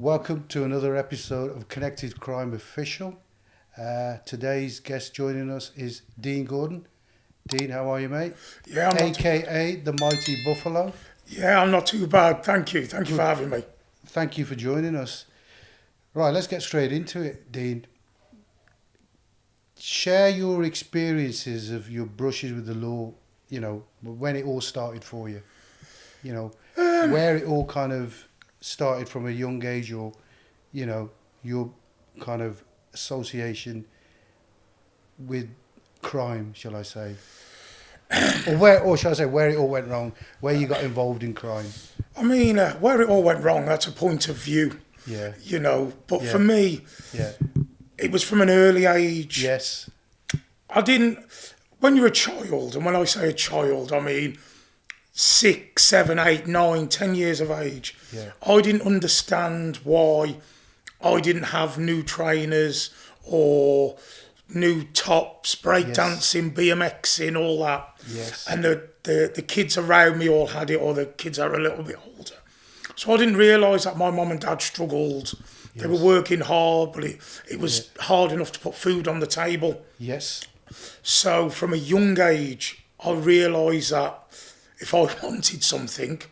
Welcome to another episode of Connected Crime Official. Today's guest joining us is Dean Gordon. Dean, how are you, mate? Yeah, I'm not AKA the Mighty Buffalo. I'm not too bad. Thank you. Thank you for having me. Thank you for joining us. Right, let's get straight into it, Dean. Share your experiences of your brushes with the law, when it all started for you. Where it all kind of started from a young age, or, your kind of association with crime, shall I say. Or shall I say, where it all went wrong, where you got involved in crime. I mean, where it all went wrong, that's a point of view. Yeah. But for me, it was from an early age. Yes. When you're a child, and when I say a child, I mean 6, 7, 8, 9, 10 years of age. Yeah. I didn't understand why I didn't have new trainers or new tops, breakdancing, BMXing, all that. Yes. And the kids around me all had it, or the kids are a little bit older. So I didn't realise that my mum and dad struggled. They were working hard, but it was hard enough to put food on the table. Yes. So from a young age, I realised that if I wanted something,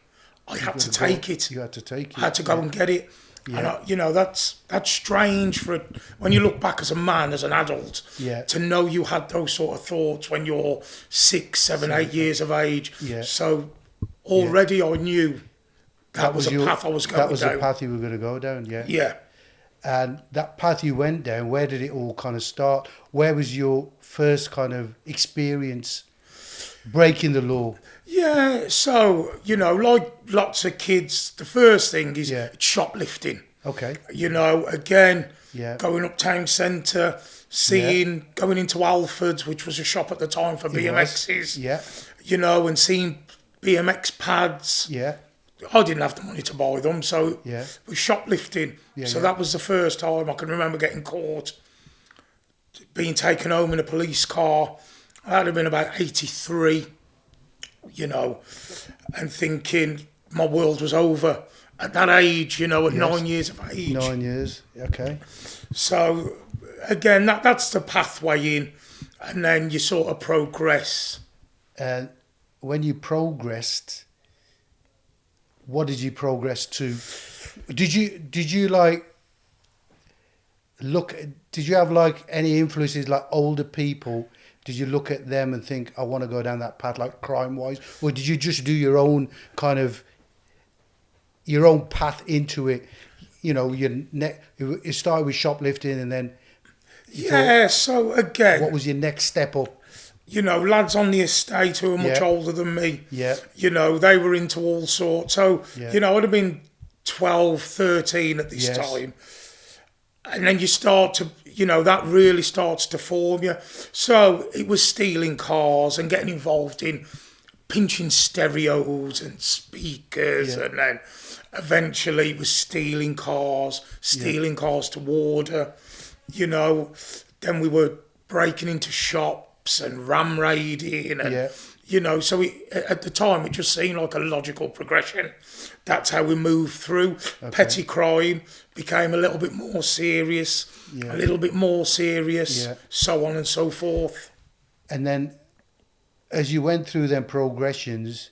I had to take it. You had to take it. I had to go and get it. Yeah. And that's strange when you look back as a man, as an adult, to know you had those sort of thoughts when you're 6, 7, 8 years of age. Yeah. So already I knew that was a path I was going down. That was the path you were going to go down, yeah. Yeah. And that path you went down, where did it all kind of start? Where was your first kind of experience breaking the law? Yeah, so, like lots of kids, the first thing is shoplifting. Okay. Going up town centre, going into Alfred's, which was a shop at the time for BMXs. Yeah. And seeing BMX pads. Yeah. I didn't have the money to buy them, so it was shoplifting. Yeah, that was the first time I can remember getting caught, being taken home in a police car. That had been about 83, and thinking my world was over at that age, at 9 years of age. 9 years, okay. So, again, that's the pathway in, and then you sort of progress. And when you progressed, what did you progress to? Did you have any influences, like older people? Did you look at them and think, I want to go down that path, like crime wise? Or did you just do your own path into it? You started with shoplifting, and then so again, what was your next step up? Lads on the estate who are much older than me, they were into all sorts. So, I'd have been 12, 13 at this time. And then you start to, that really starts to form you. So it was stealing cars and getting involved in pinching stereos and speakers. And then eventually it was stealing cars to order. Then we were breaking into shops and ram raiding, and so at the time it just seemed like a logical progression. That's how we moved through. Petty crime became a little bit more serious, so on and so forth. And then as you went through them progressions,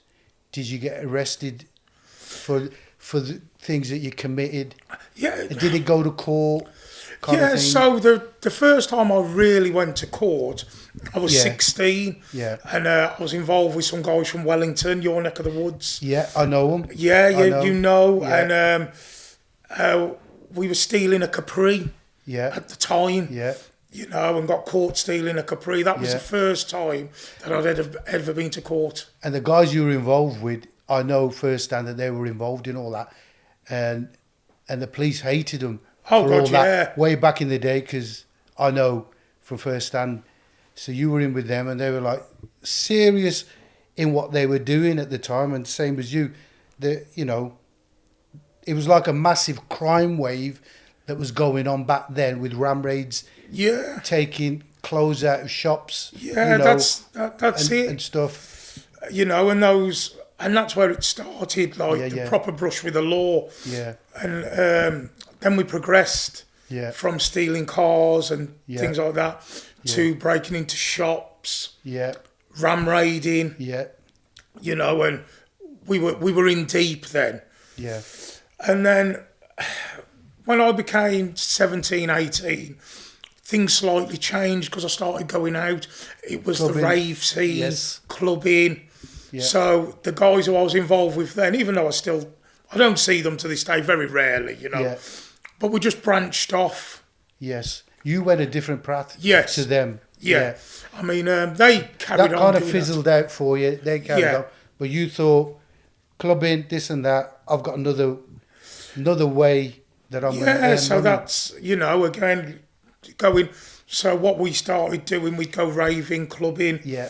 did you get arrested for the things that you committed? Did it go to court? So the first time I really went to court, I was 16, and I was involved with some guys from Wellington, your neck of the woods. Yeah, I know them. And we were stealing a Capri at the time. And got caught stealing a Capri. That was the first time that I'd ever been to court. And the guys you were involved with, I know firsthand that they were involved in all that, and the police hated them. Way back in the day, because I know from first hand. So you were in with them, and they were like serious in what they were doing at the time, and same as you. It was like a massive crime wave that was going on back then with ram raids, taking clothes out of shops. That's it and stuff. And that's where it started, the proper brush with the law. Yeah. And then we progressed from stealing cars and things like that to breaking into shops, ram raiding, you know, and we were in deep then. Yeah. And then when I became 17, 18, things slightly changed because I started going out. It was clubbing. The rave scene, clubbing. Yeah. So the guys who I was involved with then, even though I don't see them to this day, very rarely, you know. Yeah. But we just branched off. Yes. You went a different path to them. Yeah. I mean, they carried on. That kind of fizzled out for you. They carried on. But you thought, clubbing, this and that, I've got another way that I'm going to earn so money. That's, you know, again, going. So what we started doing, we'd go raving, clubbing. Yeah.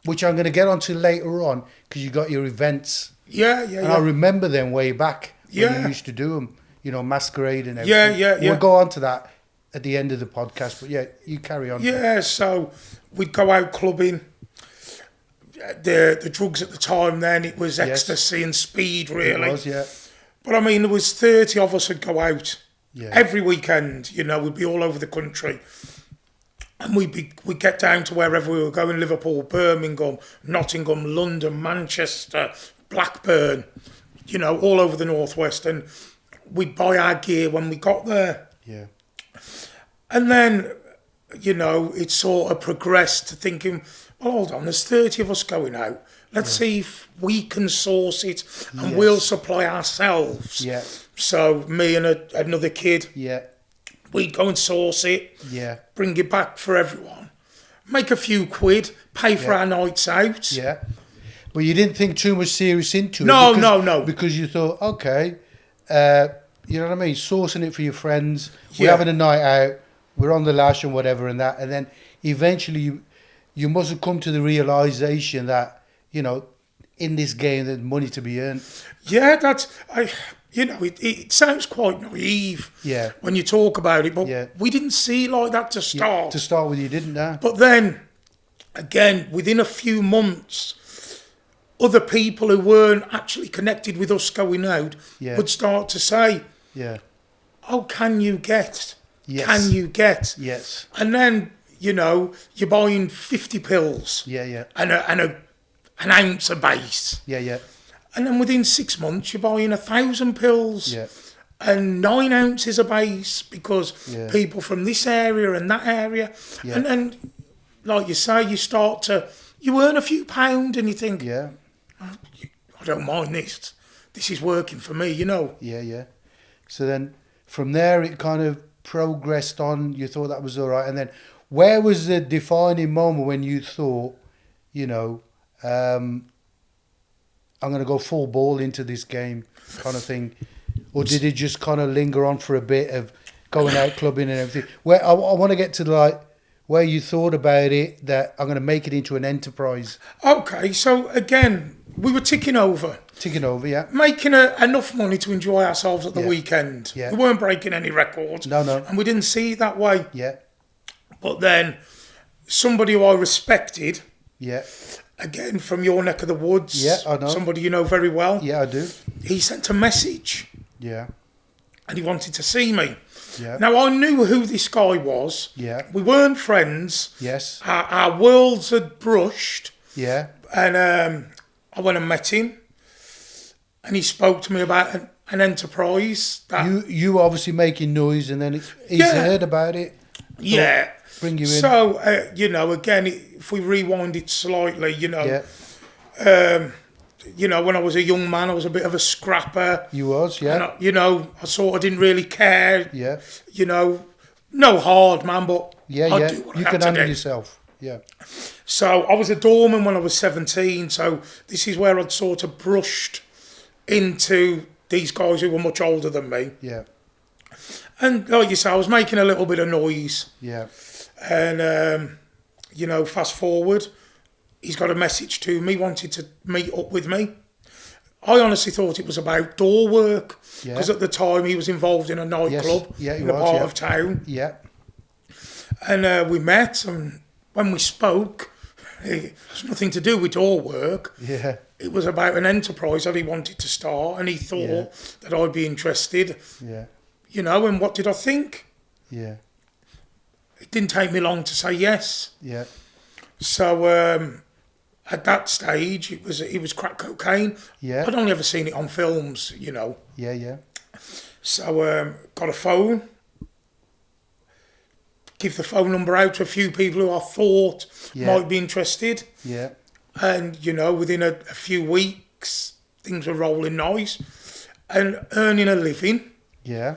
Which I'm going to get onto later on, because you got your events. And I remember them way back when you used to do them, you know, masquerade and everything. We'll go on to that at the end of the podcast, but you carry on. Yeah, so we'd go out clubbing. The drugs at the time then, it was ecstasy and speed, really. It was, But I mean, there was 30 of us would go out every weekend, you know, we'd be all over the country. And we'd get down to wherever we were going, Liverpool, Birmingham, Nottingham, London, Manchester, Blackburn, you know, all over the Northwest. And we'd buy our gear when we got there. Yeah. And then, you know, it sort of progressed to thinking, well, hold on, there's 30 of us going out. Let's see if we can source it and we'll supply ourselves. Yeah. So me and another kid, we'd go and source it, bring it back for everyone, make a few quid, pay for our nights out. Yeah. But you didn't think too much serious into it? No. Because you thought, okay, you know what I mean, sourcing it for your friends, we're having a night out, we're on the lash and whatever and that, and then eventually you must have come to the realisation that, you know, in this game there's money to be earned. Yeah, you know, it sounds quite naive when you talk about it, but we didn't see it like that to start. To start with, you didn't know. But then, again, within a few months, other people who weren't actually connected with us going out would start to say, oh, can you get? Yes. Can you get? Yes. And then, you know, you're buying 50 pills. And an ounce of base. And then within 6 months, you're buying 1,000 pills and 9 ounces of base because people from this area and that area. And then, like you say, you earn a few pounds and you think, I don't mind this. This is working for me, you know. So then from there, it kind of progressed on. You thought that was all right. And then where was the defining moment when you thought, you know, I'm going to go full ball into this game kind of thing? Or did it just kind of linger on for a bit of going out clubbing and everything? Where I want to get to like where you thought about it, that I'm going to make it into an enterprise. Okay, so again, we were ticking over. Making enough money to enjoy ourselves at the weekend. We weren't breaking any records. No. And we didn't see it that way. But then somebody who I respected... Again, from your neck of the woods. I know. Somebody you know very well. I do. He sent a message. And he wanted to see me. Now, I knew who this guy was. We weren't friends. Our worlds had brushed. And I went and met him. And he spoke to me about an enterprise. That you obviously making noise, and then he's heard about it. Bring you in. So, you know, again, if we rewind it slightly, you know, you know, when I was a young man, I was a bit of a scrapper. You was, And you know, I sort of didn't really care. You know, no hard man, but I'd do what you I can had handle to do. yourself. So I was a doorman when I was 17. So this is where I'd sort of brushed into these guys who were much older than me. And like you say, I was making a little bit of noise. And, you know, fast forward, he's got a message to me, wanted to meet up with me. I honestly thought it was about door work, because at the time he was involved in a nightclub in a part of town. And we met, and when we spoke, it was nothing to do with door work. It was about an enterprise that he wanted to start, and he thought that I'd be interested. you know, and what did I think? Yeah. It didn't take me long to say yes. Yeah. So at that stage, it was crack cocaine. Yeah. I'd only ever seen it on films, you know. Yeah, yeah. So got a phone. Give the phone number out to a few people who I thought might be interested. Yeah. And, you know, within a few weeks, things were rolling nice and earning a living. Yeah.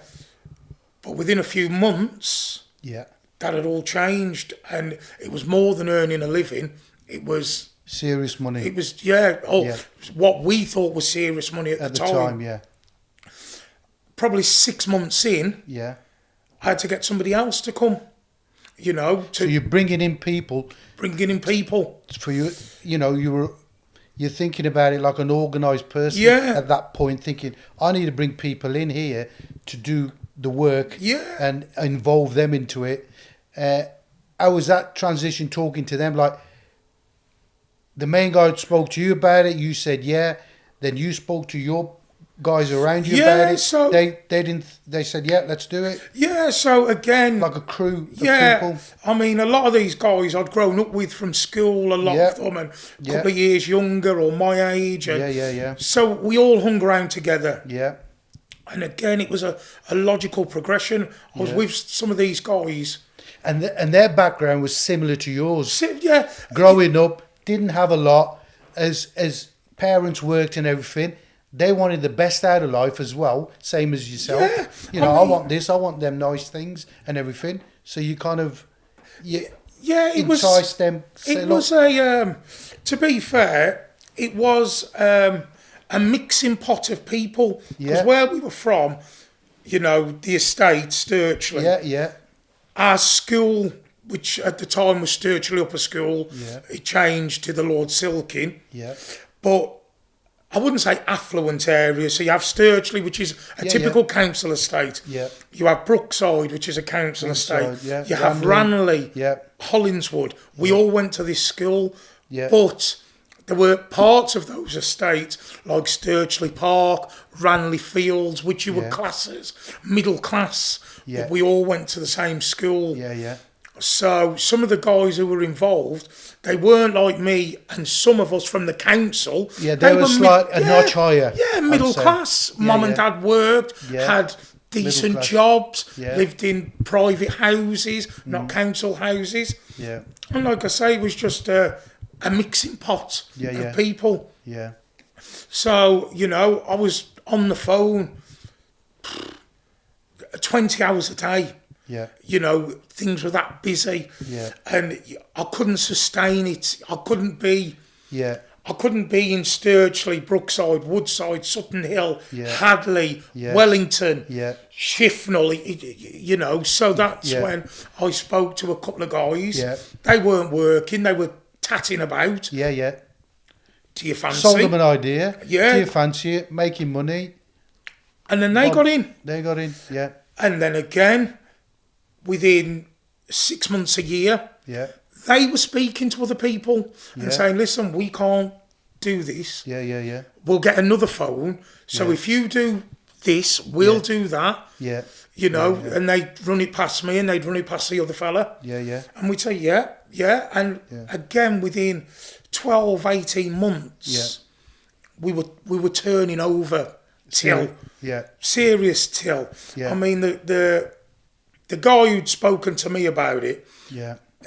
But within a few months, that had all changed. And it was more than earning a living. It was... serious money. It was, what we thought was serious money at the time. Probably 6 months in, I had to get somebody else to come. You know, so you're bringing in people. For you, you know, you're thinking about it like an organised person at that point, thinking, I need to bring people in here to do the work and involve them into it. How was that transition talking to them? Like, the main guy spoke to you about it, you said then you spoke to your guys around you about it. So they said let's do it. So again, like a crew of people. I mean, a lot of these guys I'd grown up with from school, a lot of them, and a couple of years younger or my age, and so we all hung around together. And again, it was a logical progression. I was with some of these guys, and their background was similar to yours. Growing up, didn't have a lot, as parents worked and everything. They wanted the best out of life as well, same as yourself. You know, I want this, I want them nice things and everything. So you kind of, entice them. It was to be fair, it was a mixing pot of people. Because where we were from, you know, the estate, Stirchley. Our school, which at the time was Stirchley Upper School, it changed to the Lord Silkin. But I wouldn't say affluent areas. So you have Stirchley, which is a typical council estate. You have Brookside, which is a council estate. You have Ranelagh, Hollinswood. We all went to this school, but there were parts of those estates, like Stirchley Park, Ranelagh Fields, which you would class as middle class. But we all went to the same school. So some of the guys who were involved, they weren't like me and some of us from the council. They were a notch higher. Middle class. Mum and dad worked, had decent jobs, lived in private houses, not council houses. And like I say, it was just a mixing pot of people. So, you know, I was on the phone 20 hours a day. You know, things were that busy. And I couldn't sustain it. I couldn't be in Stirchley, Brookside, Woodside, Sutton Hill, Hadley, Wellington, Shifnal, you know. So that's when I spoke to a couple of guys. They weren't working, they were tatting about. Do you fancy? Sold them an idea. Do you fancy it? Making money. And then they got in. And then again, within 6 months, a year, they were speaking to other people and saying, listen, we can't do this. We'll get another phone. So if you do this, we'll do that. You know, and they'd run it past me and they'd run it past the other fella. And we'd say, And again, within 12, 18 months, we were turning over till. Serious till. I mean, the guy who'd spoken to me about it,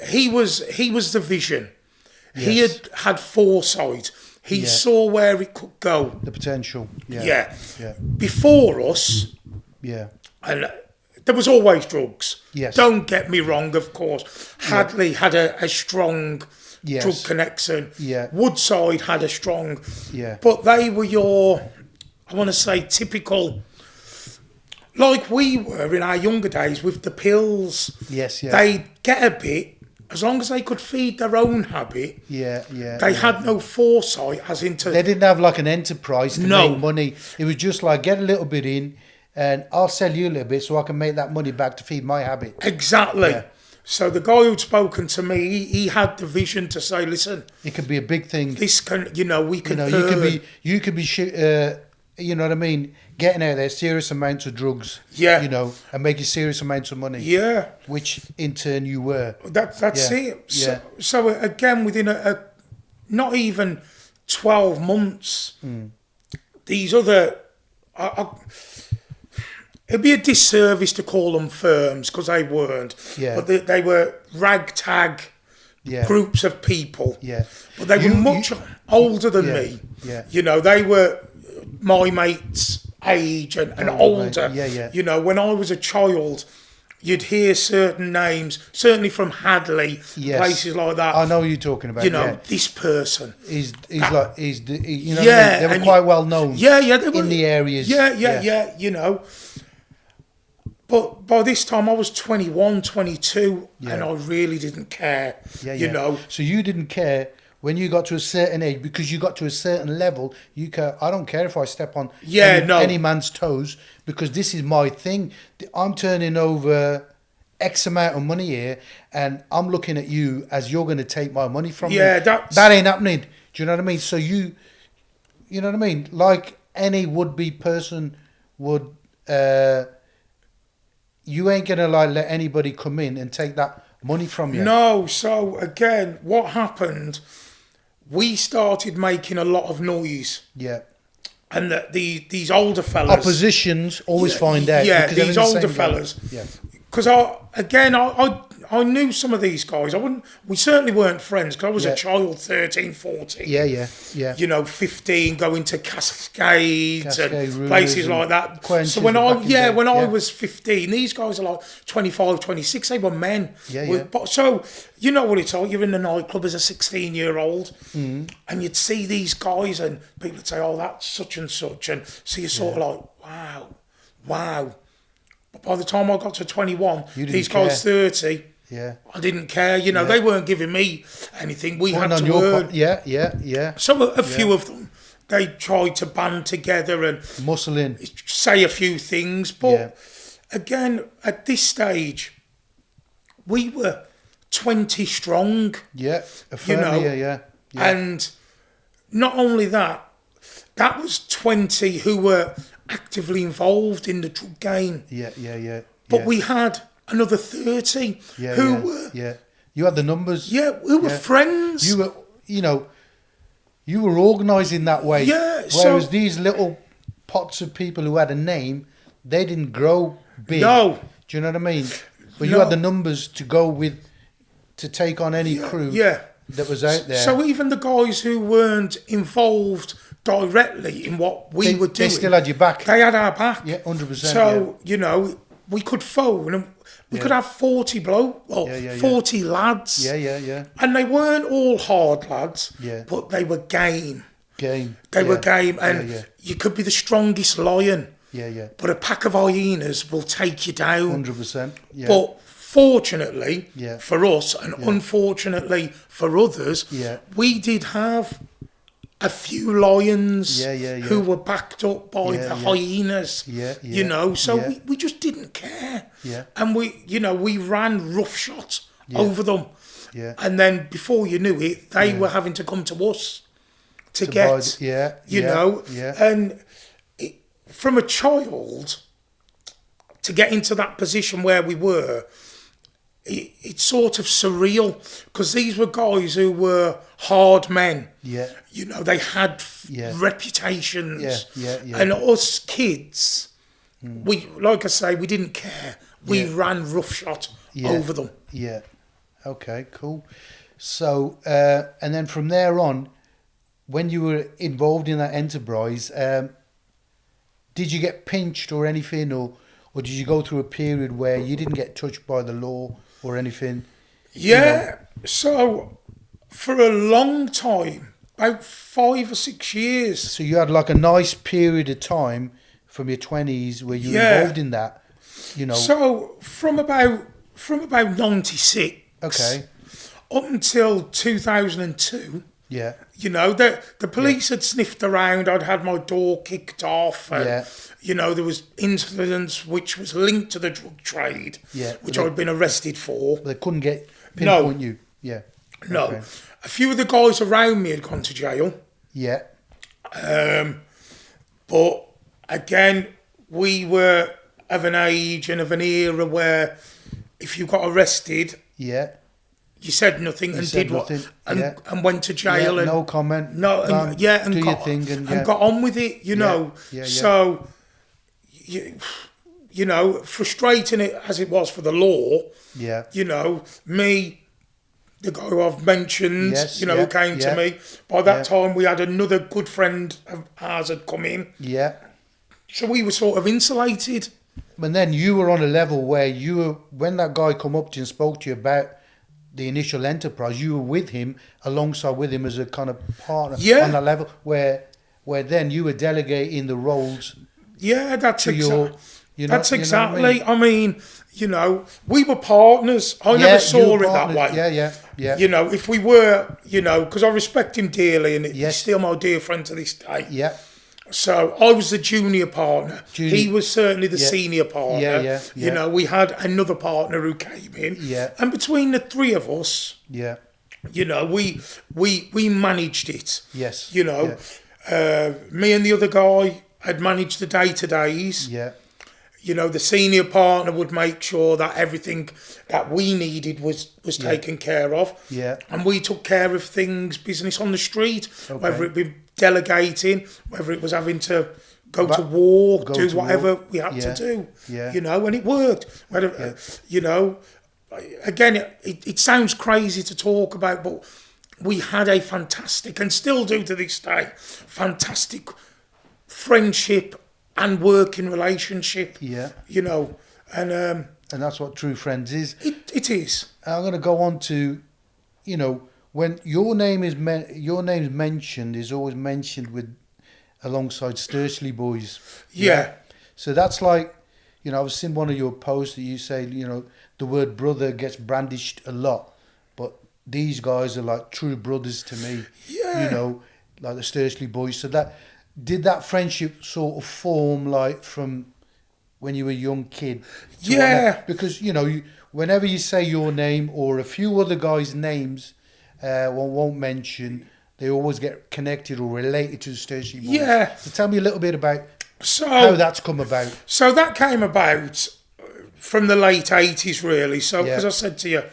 he was the vision. He had foresight. He saw where it could go. The potential. Before us, and there was always drugs. Don't get me wrong, of course. Hadley had a strong drug connection. Woodside had a strong. But they were your, I want to say, typical. Like we were in our younger days with the pills. They'd get a bit, as long as they could feed their own habit. They had no foresight, as into... They didn't have like an enterprise to make money. It was just like, get a little bit in, and I'll sell you a little bit so I can make that money back to feed my habit. Exactly. So the guy who'd spoken to me, he had the vision to say, listen... It could be a big thing. This can, you know, we can... You could be you know what I mean, getting out there serious amounts of drugs, you know, and making serious amounts of money. Yeah. Which in turn you were. That's it. So again, within a not even 12 months, these other... it'd be a disservice to call them firms, because they weren't. Yeah. But they were ragtag groups of people. Yeah. But they were much older than me. Yeah. You know, they were my mate's age and older. Yeah. You know, when I was a child, you'd hear certain names, certainly from Hadley, places like that. I know who you're talking about. You know, this person. You know what I mean? They were quite well known. Yeah, they were, in the areas. Yeah, you know. But by this time I was 21, 22, and I really didn't care, you know. So you didn't care when you got to a certain age, because you got to a certain level, I don't care if I step on any man's toes, because this is my thing. I'm turning over X amount of money here, and I'm looking at you as you're going to take my money from me. That ain't happening. Do you know what I mean? So you know what I mean? Like any would-be person would... you ain't going to let anybody come in and take that money from you. No, so again, what happened, we started making a lot of noise. Yeah. And these older fellas... Oppositions always find out. Yeah, these older fellas. Yeah. Because I knew some of these guys. We certainly weren't friends, because I was a child, 13, 14. Yeah. You know, 15, going to Cascades and places like that. So when I was 15, these guys are like 25, 26. They were men. So you know what it's like. You're in the nightclub as a 16-year-old, and you'd see these guys, and people would say, "Oh, that's such and such," and so you're sort of like, "Wow." But by the time I got to 21, these guys 30. Yeah, I didn't care. You know, they weren't giving me anything. We had to earn. Yeah. So a few of them, they tried to band together and muscle in, say a few things. But again, at this stage, we were 20 strong. Yeah, you know. Yeah. And not only that, that was 20 who were actively involved in the drug game. Yeah. But we had another 30 who were... Yeah, you had the numbers. Yeah, who were friends. You were, you were organising that way. Yeah, whereas these little pots of people who had a name, they didn't grow big. No. Do you know what I mean? But you had the numbers to go with, to take on any crew that was out there. So even the guys who weren't involved directly in what we were doing... They still had your back. They had our back. Yeah, 100%. So, you know, we could phone and we could have 40 40 lads. Yeah. And they weren't all hard lads, but they were game. They were game, and you could be the strongest lion. Yeah. But a pack of hyenas will take you down. 100%. Yeah. But fortunately for us, and unfortunately for others, we did have a few lions who were backed up by the hyenas, you know, so we just didn't care. And we ran roughshod over them. And then before you knew it, they were having to come to us to get, you know, and from a child to get into that position where we were, it's sort of surreal, because these were guys who were hard men. You know, they had reputations. And us kids, we, like I say, we didn't care. We ran roughshod over them. Yeah. Okay, cool. So, and then from there on, when you were involved in that enterprise, did you get pinched or anything, or did you go through a period where you didn't get touched by the law or anything? So for a long time, about 5 or 6 years. So you had like a nice period of time from your 20s where you were involved in that, you know. So from about 96 up until 2002, you know, the police had sniffed around. I'd had my door kicked off, and you know, there was incidents which was linked to the drug trade, which I'd been arrested for. They couldn't pinpoint you. No. Okay. A few of the guys around me had gone to jail. But again, we were of an age and of an era where if you got arrested, yeah, you said nothing and did nothing. What and went to jail and no comment. No, and, and do got, your thing and got on with it. You know, so you know, frustrating it as it was for the law. Yeah, you know, me. The guy who I've mentioned, who came to me. By that time, we had another good friend of ours had come in. Yeah. So we were sort of insulated. But then you were on a level where when that guy come up to you and spoke to you about the initial enterprise, you were with him, alongside with him as a kind of partner on that level where then you were delegating the roles. Yeah, that's exactly. That's exactly. You know what I mean, you know, we were partners. I never saw it that way. Yeah. You know, if we were, you know, because I respect him dearly and he's still my dear friend to this day. Yeah. So I was the junior partner. He was certainly the senior partner. Yeah. You know, we had another partner who came in. Yeah. And between the three of us, you know, we managed it. Yes. You know, me and the other guy had managed the day-to-days. Yeah. You know, the senior partner would make sure that everything that we needed was taken care of. Yeah. And we took care of things, business on the street, whether it be delegating, whether it was having to go to war, do whatever we had to do. Yeah. You know, and it worked. Whether, you know, again, it sounds crazy to talk about, but we had a fantastic, and still do to this day, fantastic friendship and working relationship. Yeah. You know, and that's what true friends is. It is. I'm going to go on to, you know, when your name's mentioned, is always mentioned alongside Stirchley boys. Yeah. So that's like, you know, I've seen one of your posts that you say, you know, the word brother gets brandished a lot, but these guys are like true brothers to me. Yeah. You know, like the Stirchley boys. So did that friendship sort of form like from when you were a young kid? Because, you know, whenever you say your name or a few other guys' names, one won't mention, they always get connected or related to the Stirchley boys. Yeah. So tell me a little bit about how that's come about. So that came about from the late 80s, really. So, as I said to you,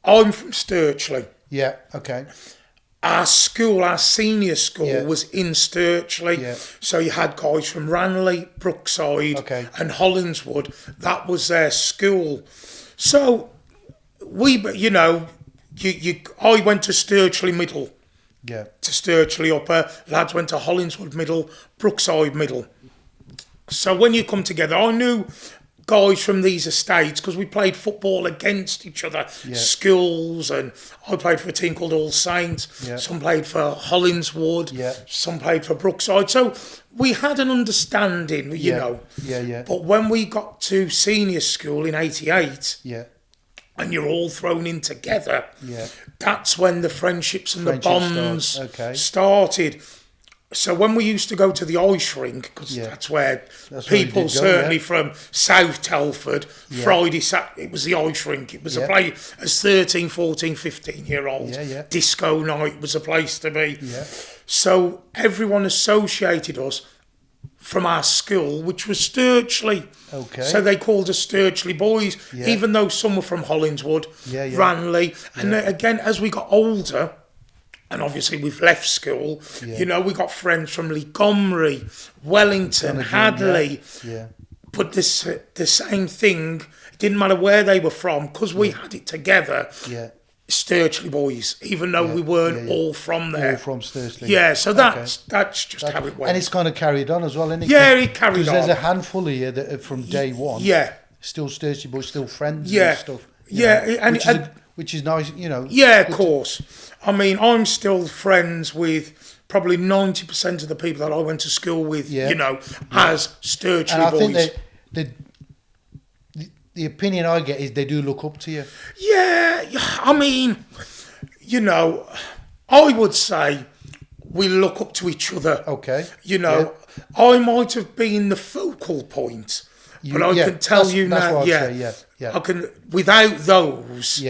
I'm from Stirchley. Yeah, okay. Our school, our senior school, was in Stirchley. Yeah. So you had guys from Ranelagh, Brookside, and Hollinswood. That was their school. So you know, I went to Stirchley Middle. Yeah. To Stirchley Upper. Lads went to Hollinswood Middle, Brookside Middle. So when you come together, I knew guys from these estates because we played football against each other, schools, and I played for a team called All Saints. Some played for Hollinswood, some played for Brookside. So we had an understanding, you know. But when we got to senior school in '88, and you're all thrown in together, that's when the friendships and the bonds started. So when we used to go to the ice rink, because that's where people certainly from South Telford, Friday, Saturday, it was the ice rink. It was a place, as 13, 14, 15-year-olds, disco night was a place to be. So everyone associated us from our school, which was Stirchley. So they called us Stirchley boys, even though some were from Hollinswood, Ranelagh. And then again, as we got older, and obviously we've left school, you know, we got friends from Montgomery, Wellington, Hadley. But the same thing, it didn't matter where they were from, because we had it together. Stirchley boys, even though we weren't all from there. All from Stirchley. Yeah, so that's just how it went. And it's kind of carried on as well, isn't it? Yeah, it carried on. Because there's a handful of you that are from day one. Still Stirchley boys, still friends and stuff. Which is nice, you know. Yeah, of course. I mean, I'm still friends with probably 90% of the people that I went to school with, you know, as Stirchley boys. And I think the opinion I get is they do look up to you. Yeah, I mean, you know, I would say we look up to each other. Okay. You know, I might have been the focal point, but I can tell you now, I can, without those,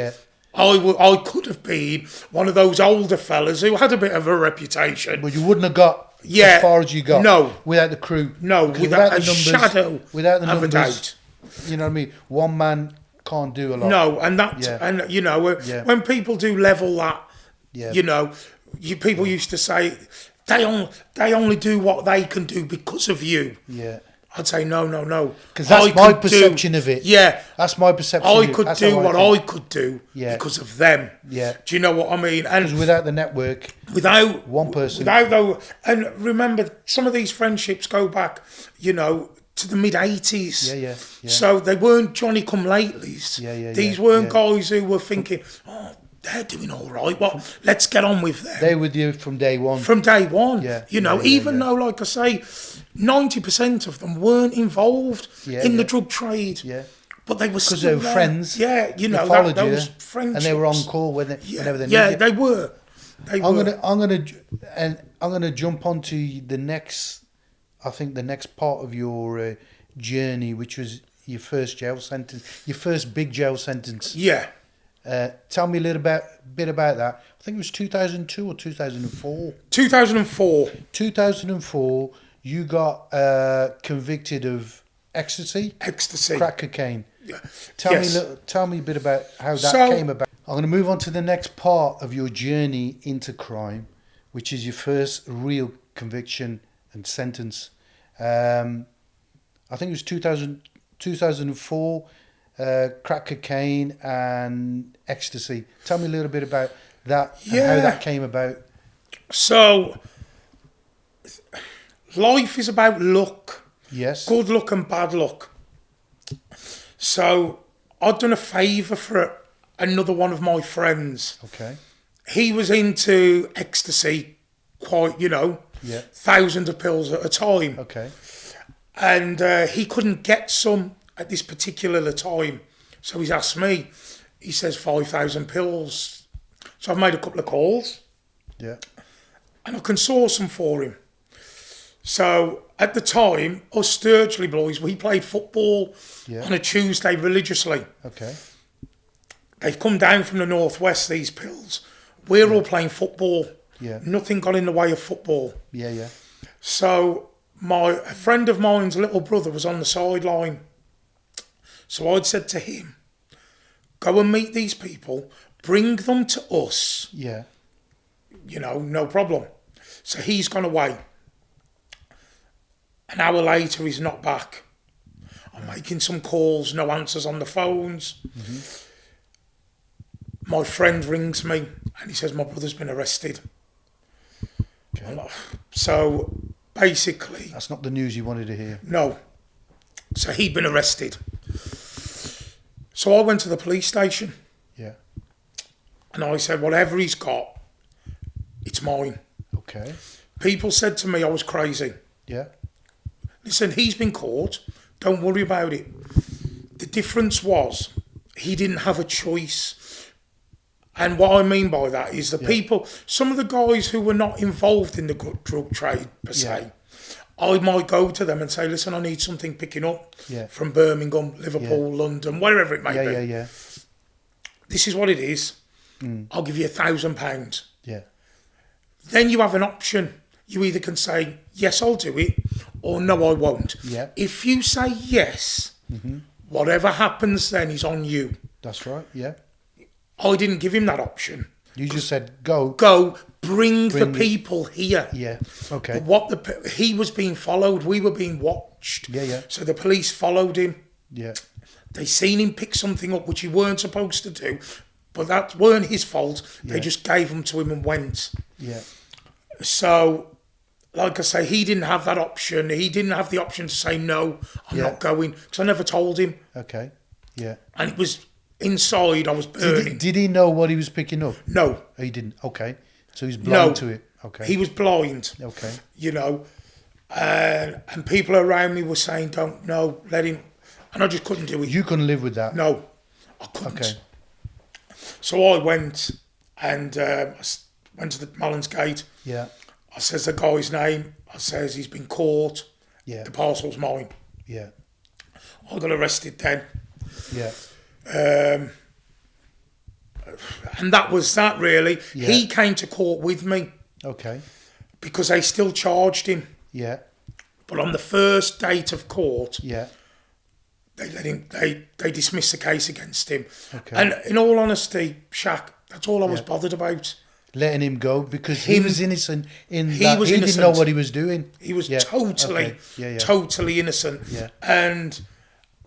I could have been one of those older fellas who had a bit of a reputation. But you wouldn't have got as far as you got. No. Without the crew. No, without the numbers, shadow without the of numbers, a doubt. You know what I mean? One man can't do a lot. No, and and you know, when people do level that, you know, people used to say they only do what they can do because of you. Yeah. I'd say no. Because that's my perception of it. Yeah. That's my perception. I could do what I could do because of them. Yeah. Do you know what I mean? And without the network, without one person, and remember, some of these friendships go back, you know, to the mid-80s. Yeah. So they weren't Johnny-come-latelys. These weren't guys who were thinking, oh, they're doing all right. Well, let's get on with them. They were with you from day one. From day one. Yeah. You know, even though, like I say, 90% of them weren't involved in the drug trade. Yeah. But they were still because they were friends. Yeah, you know, those friendships. And they were on call whenever they needed. Yeah, they were. I'm gonna jump onto the next. I think the next part of your journey, which was your first jail sentence, your first big jail sentence. Yeah. Tell me a little bit about that. I think it was 2002 or 2004. 2004. 2004. You got convicted of ecstasy. Crack cocaine. Yeah. Tell me a bit about how that came about. I'm going to move on to the next part of your journey into crime, which is your first real conviction and sentence. I think it was 2004, crack cocaine and ecstasy. Tell me a little bit about that and how that came about. So, life is about luck. Yes. Good luck and bad luck. So, I'd done a favour for another one of my friends. Okay. He was into ecstasy, quite, you know, thousands of pills at a time. Okay. And he couldn't get some at this particular time. So he's asked me, he says 5,000 pills. So I've made a couple of calls. Yeah. And I can source some for him. So at the time, us Stirchley boys, we played football on a Tuesday religiously. Okay. They've come down from the northwest, these pills. We're all playing football. Yeah. Nothing got in the way of football. Yeah. So a friend of mine's little brother was on the sideline. So I'd said to him, go and meet these people, bring them to us. Yeah. You know, no problem. So he's gone away. An hour later, he's not back. I'm making some calls, no answers on the phones. Mm-hmm. My friend rings me and he says, my brother's been arrested. Okay. So basically... That's not the news you wanted to hear. No. So he'd been arrested. So I went to the police station. Yeah. And I said, whatever he's got, it's mine. Okay. People said to me I was crazy. Yeah. Listen, he's been caught. Don't worry about it. The difference was he didn't have a choice. And what I mean by that is the people, some of the guys who were not involved in the drug trade per se, I might go to them and say, listen, I need something picking up from Birmingham, Liverpool, London, wherever it may be. Yeah. This is what it is. I'll give you £1,000. Yeah. Then you have an option. You either can say, yes, I'll do it, or no, I won't. Yeah. If you say yes, whatever happens then is on you. That's right, yeah. I didn't give him that option. You just said, go. Go, bring the people here. Yeah, okay. But he was being followed, we were being watched. Yeah. So the police followed him. Yeah. They seen him pick something up which he weren't supposed to do, but that weren't his fault. They just gave them to him and went. Yeah. So, like I say, he didn't have that option. He didn't have the option to say, no, I'm not going, because I never told him. Okay, yeah. And it was inside, I was burning. Did he know what he was picking up? No. He didn't, okay. So he's blind to it. Okay. He was blind. Okay. You know, and people around me were saying, don't, no, let him. And I just couldn't do it. You couldn't live with that? No, I couldn't. Okay. So I went and went to the Mallins Gate. Yeah. I says the guy's name. I says he's been caught. Yeah. The parcel's mine. Yeah. I got arrested then. Yeah. And that was that really. Yeah. He came to court with me. Okay. because they still charged him. Yeah. But on the first date of court, yeah, they let him. They dismissed the case against him. Okay. And in all honesty, Shaq, that's all I was bothered about. Letting him go because he was innocent in that. Was he innocent. didn't know what he was doing. He was totally innocent. Yeah. And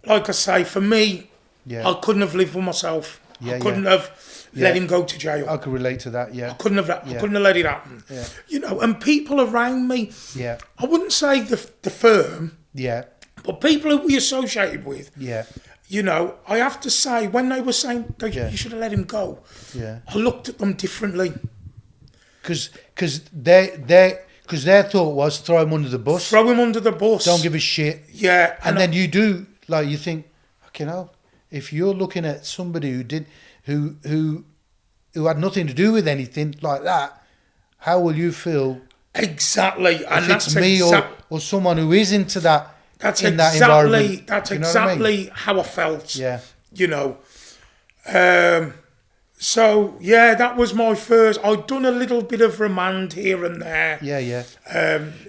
like I say, for me, I couldn't have lived with myself. I couldn't have let him go to jail. I could relate to that. Yeah. I couldn't have let it happen. Yeah. You know, and people around me. Yeah. I wouldn't say the firm. Yeah. But people who we associated with. Yeah. You know, I have to say, when they were saying you should have let him go, I looked at them differently. Because their thought was throw him under the bus. Throw him under the bus. Don't give a shit. Yeah. And then you do, like, you think, fucking hell, if you're looking at somebody who had nothing to do with anything like that, how will you feel? Exactly. And if it's me or someone who is into that. That's in exactly that environment. That's you know exactly I mean? how I felt. Yeah. You know. So yeah, that was my first. I'd done a little bit of remand here and there. Yeah, yeah.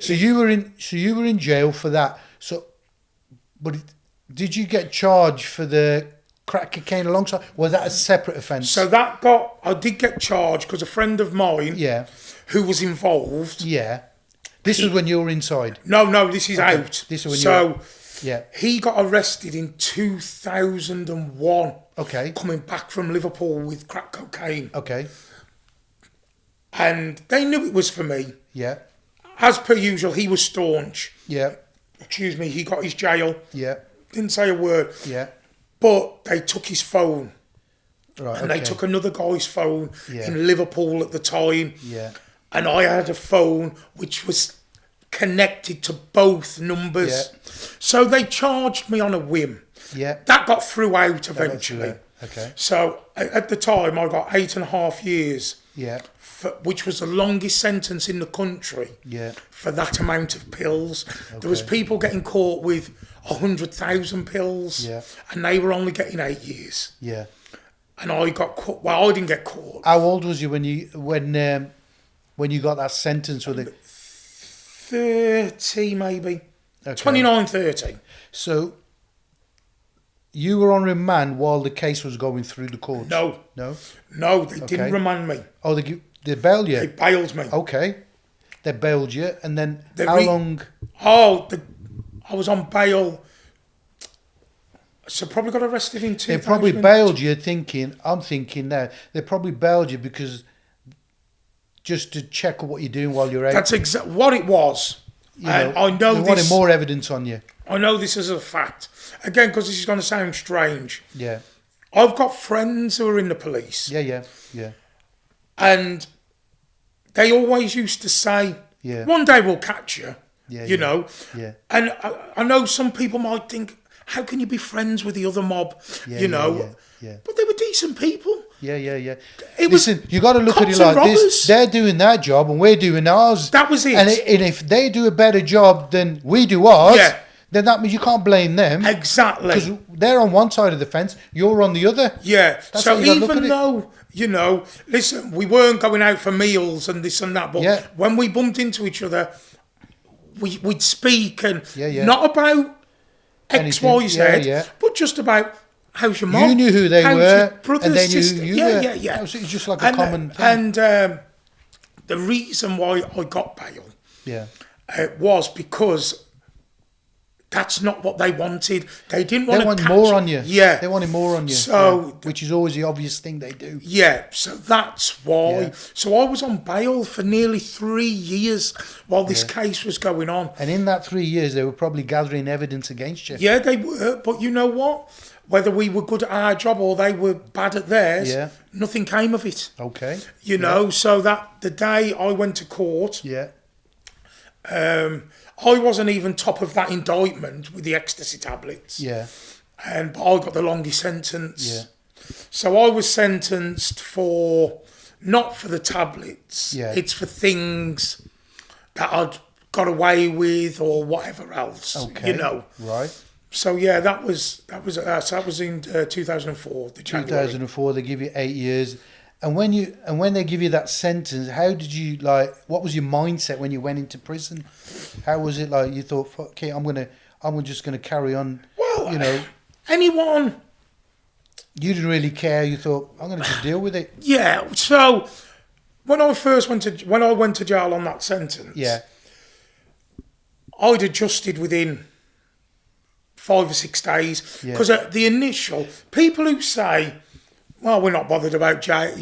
So you were in jail for that. So, but did you get charged for the crack cocaine alongside? Was that a separate offence? So I did get charged because a friend of mine. Yeah. Who was involved? Yeah. This is when you were inside. No, this is out. This is when he got arrested in 2001. Okay. Coming back from Liverpool with crack cocaine. Okay. And they knew it was for me. Yeah. As per usual, he was staunch. Yeah. Excuse me, he got his jail. Yeah. Didn't say a word. Yeah. But they took his phone. Right. And they took another guy's phone Yeah. in Liverpool at the time. Yeah. And I had a phone which was connected to both numbers. Yeah. So they charged me on a whim. Yeah. That got through out eventually. Okay. So at the time, I got 8.5 years. Yeah. Which was the longest sentence in the country. Yeah. For that amount of pills. Okay. There was people getting caught with 100,000 pills. Yeah. And they were only getting 8 years. Yeah. And I got caught. Well, I didn't get caught. How old was you when you got that sentence with it? 30 maybe. Okay. 29, 30. So you were on remand while the case was going through the courts? No. No? No, they didn't remand me. Oh, they bailed you? They bailed me. Okay. They bailed you, and then how long? Oh, I was on bail. So probably got arrested in 2000. They probably bailed you I'm thinking now, they probably bailed you because just to check what you're doing while you're out. That's exactly what it was. And I know they wanted more evidence on you. I know this is a fact. Again, because this is going to sound strange. Yeah. I've got friends who are in the police. Yeah. And they always used to say, one day we'll catch you. Yeah, you know. Yeah. And I know some people might think, how can you be friends with the other mob? Yeah. But they were decent people. Yeah. Listen, you got to look at it like this. They're doing their job and we're doing ours. That was it. And if they do a better job than we do ours, then that means you can't blame them. Exactly. Because they're on one side of the fence, you're on the other. Yeah. So even though, listen, we weren't going out for meals and this and that, but when we bumped into each other, we'd speak and not about X, Y, Z, but just about how's your mom? You knew who they were, brother, and they sister. knew who you were. Yeah. It was just like a common thing. And the reason why I got bail was because that's not what they wanted. They didn't want to want more on you. Yeah. They wanted more on you. So, which is always the obvious thing they do. Yeah, so that's why. Yeah. So I was on bail for nearly 3 years while this case was going on. And in that 3 years, they were probably gathering evidence against you. Yeah, they were. But you know what? Whether we were good at our job or they were bad at theirs, nothing came of it. Okay. You know, so that the day I went to court, I wasn't even top of that indictment with the ecstasy tablets. Yeah. But I got the longest sentence. Yeah. So I was sentenced for, not for the tablets, it's for things that I'd got away with or whatever else. Okay. Right. So that was in 2004. The 2004, they give you 8 years, And when they give you that sentence, how did you like? What was your mindset when you went into prison? How was it like? You thought, "Okay, I'm just gonna carry on." Well, you know, anyone. You didn't really care. You thought, "I'm gonna just deal with it." Yeah. So when I went to jail on that sentence, Yeah, I'd adjusted within 5 or 6 days because at the initial, people who say, "Well, we're not bothered about jail,"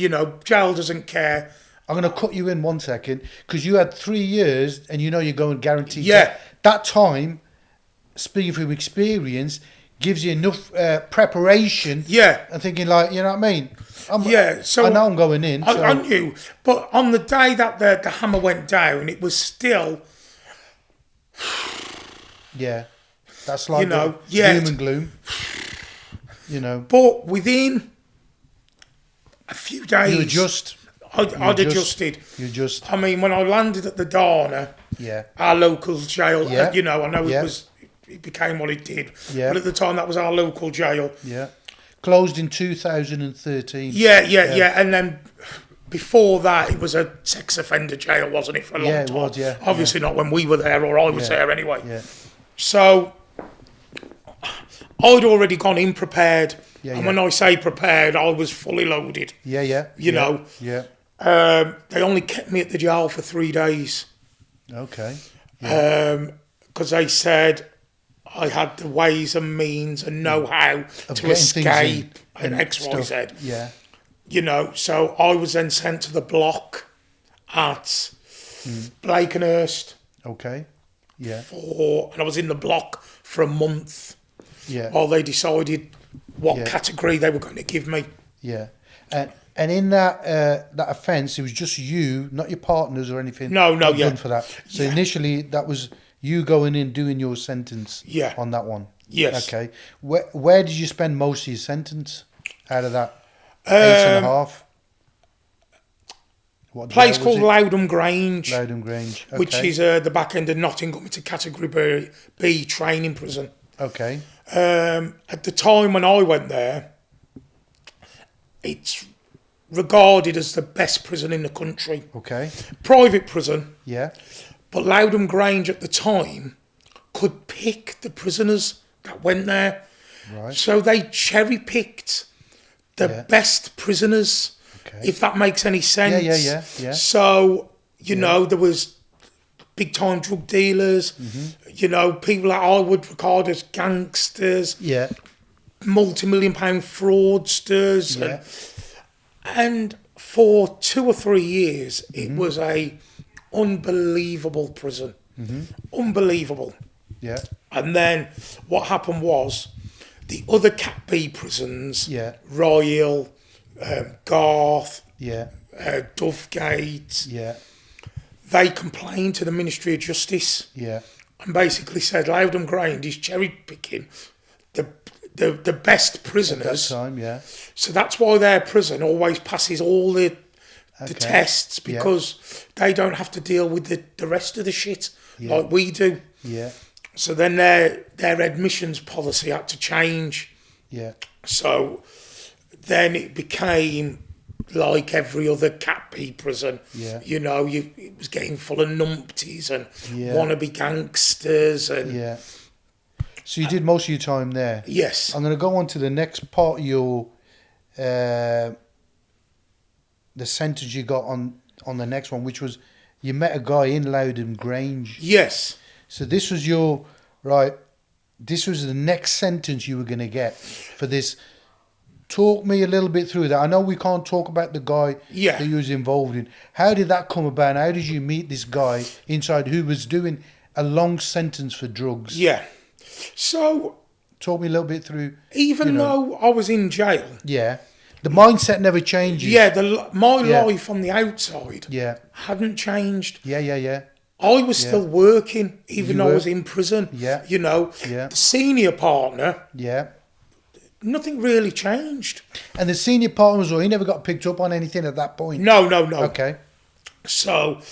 jail doesn't care. I'm going to cut you in 1 second because you had 3 years and you're going guaranteed. Yeah. That time, speaking from experience, gives you enough preparation. Yeah. And thinking like, you know what I mean? So I know I'm going in. I knew, but on the day that the hammer went down, it was still. Yeah. That's like doom and gloom. But within a few days, you adjust. I'd adjusted. You just. I mean, when I landed at the Dana, our local jail, I know it became what it did. Yeah. But at the time, that was our local jail. Yeah. Closed in 2013. Yeah. And then before that, it was a sex offender jail, wasn't it, for a long time? Yeah, it was, yeah. Obviously not when we were there or I was there anyway. Yeah. So I'd already gone in prepared. And when I say prepared, I was fully loaded. Yeah. You know. Yeah. They only kept me at the jail for 3 days. Okay. Because they said I had the ways and means and know-how to escape and X, Y, Z. Yeah. So I was then sent to the block at Blakenhurst. Okay. Yeah. And I was in the block for a month. Yeah. While they decided what category they were going to give me. Yeah. And in that offence, it was just you, not your partners or anything. No, done for that. So initially, that was you going in doing your sentence. Yeah. On that one. Yes. Okay. Where did you spend most of your sentence out of that 8.5? What place called Loudham Grange. Loudham Grange. Okay. Which is the back end of Nottingham. It's a category B training prison. Okay. At the time when I went there, it's regarded as the best prison in the country. Okay. Private prison. Yeah. But Loudham Grange at the time could pick the prisoners that went there. Right. So they cherry-picked the best prisoners, if that makes any sense. Yeah. So, there was big-time drug dealers, people that I would regard as gangsters, multi-million-pound fraudsters. Yeah. And for 2 or 3 years, it was a unbelievable prison. Unbelievable. Yeah. And then what happened was the other Cat B prisons, Royal, Garth, Dovegate, they complained to the Ministry of Justice and basically said Loudham Grange is cherry-picking the best prisoners. At that time, So that's why their prison always passes all the tests, because they don't have to deal with the rest of the shit like we do. Yeah. So then their admissions policy had to change. Yeah. So then it became like every other Cat B prison. Yeah. It was getting full of numpties and wannabe gangsters and. Yeah. So you did most of your time there. Yes. I'm going to go on to the next part of your the sentence you got on the next one, which was you met a guy in Loudham Grange. Yes. So this was this was the next sentence you were going to get for this. Talk me a little bit through that. I know we can't talk about the guy that you was involved in. How did that come about? How did you meet this guy inside who was doing a long sentence for drugs? Yeah. So... Talk me a little bit through... Even though I was in jail... Yeah. The mindset never changes. Yeah, my life on the outside hadn't changed. Yeah. I was still working, even though I was in prison. Yeah. The senior partner... Yeah. Nothing really changed. And the senior partner was all, he never got picked up on anything at that point? No. Okay. So,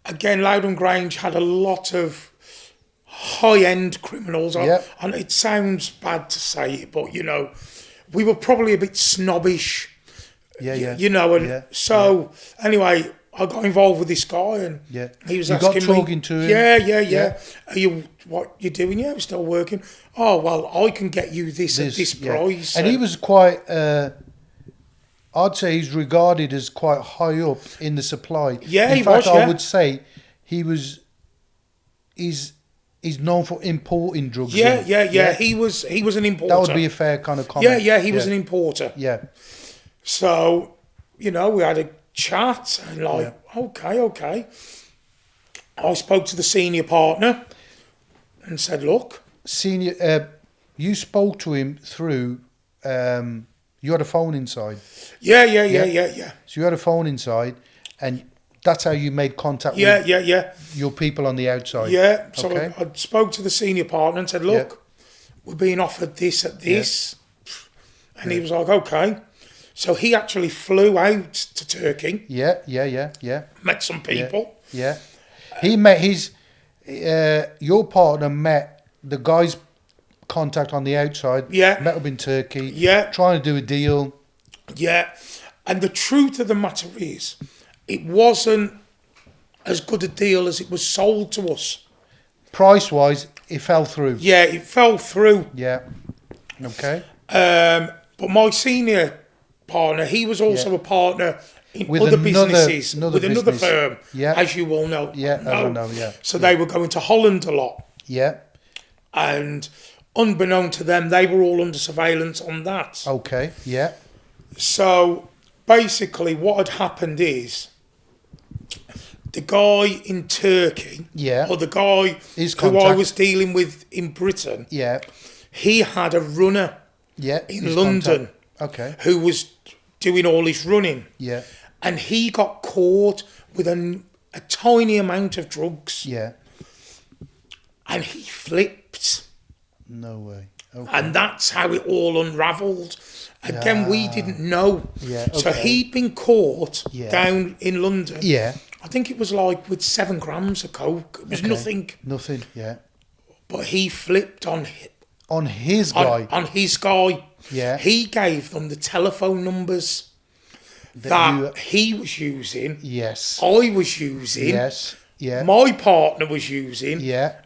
again, Loudham Grange had a lot of high-end criminals. And it sounds bad to say it, but, we were probably a bit snobbish. You know, and anyway, I got involved with this guy, and he was asking got talking me, to him. Yeah. What you doing? Yeah, we're still working. Oh well, I can get you this at this price. And he was quite. I'd say he's regarded as quite high up in the supply. Yeah, in fact, I would say he's known for importing drugs. Yeah. He was an importer. That would be a fair kind of comment. Yeah. He was an importer. Yeah. So, we had a chat and okay. I spoke to the senior partner and said, look. You spoke to him through, you had a phone inside. Yeah. So you had a phone inside and that's how you made contact with your people on the outside. Yeah, so I spoke to the senior partner and said, look, we're being offered this at this. And he was like, okay. So he actually flew out to Turkey. Yeah. Met some people. Yeah. He met your partner met the guy's contact on the outside. Yeah. Met up in Turkey. Yeah. Trying to do a deal. Yeah. And the truth of the matter is, it wasn't as good a deal as it was sold to us. Price-wise, it fell through. Yeah, it fell through. Yeah. Okay. But my senior partner, he was also a partner in other businesses with another firm, as you all know. Yeah, as I know, yeah. So they were going to Holland a lot. Yeah. And unbeknown to them, they were all under surveillance on that. Okay, yeah. So basically what had happened is the guy in Turkey, or the guy who I was dealing with in Britain, he had a runner in London who was doing all his running. Yeah. And he got caught with a tiny amount of drugs. Yeah. And he flipped. No way. Okay. And that's how it all unravelled. Again, we didn't know. Yeah. Okay. So he'd been caught down in London. Yeah. I think it was like with 7 grams of coke. It was nothing. Nothing, yeah. But he flipped on his guy. On his guy. Yeah. He gave them the telephone numbers that he was using. Yes. I was using. Yes. Yeah. My partner was using. Yeah.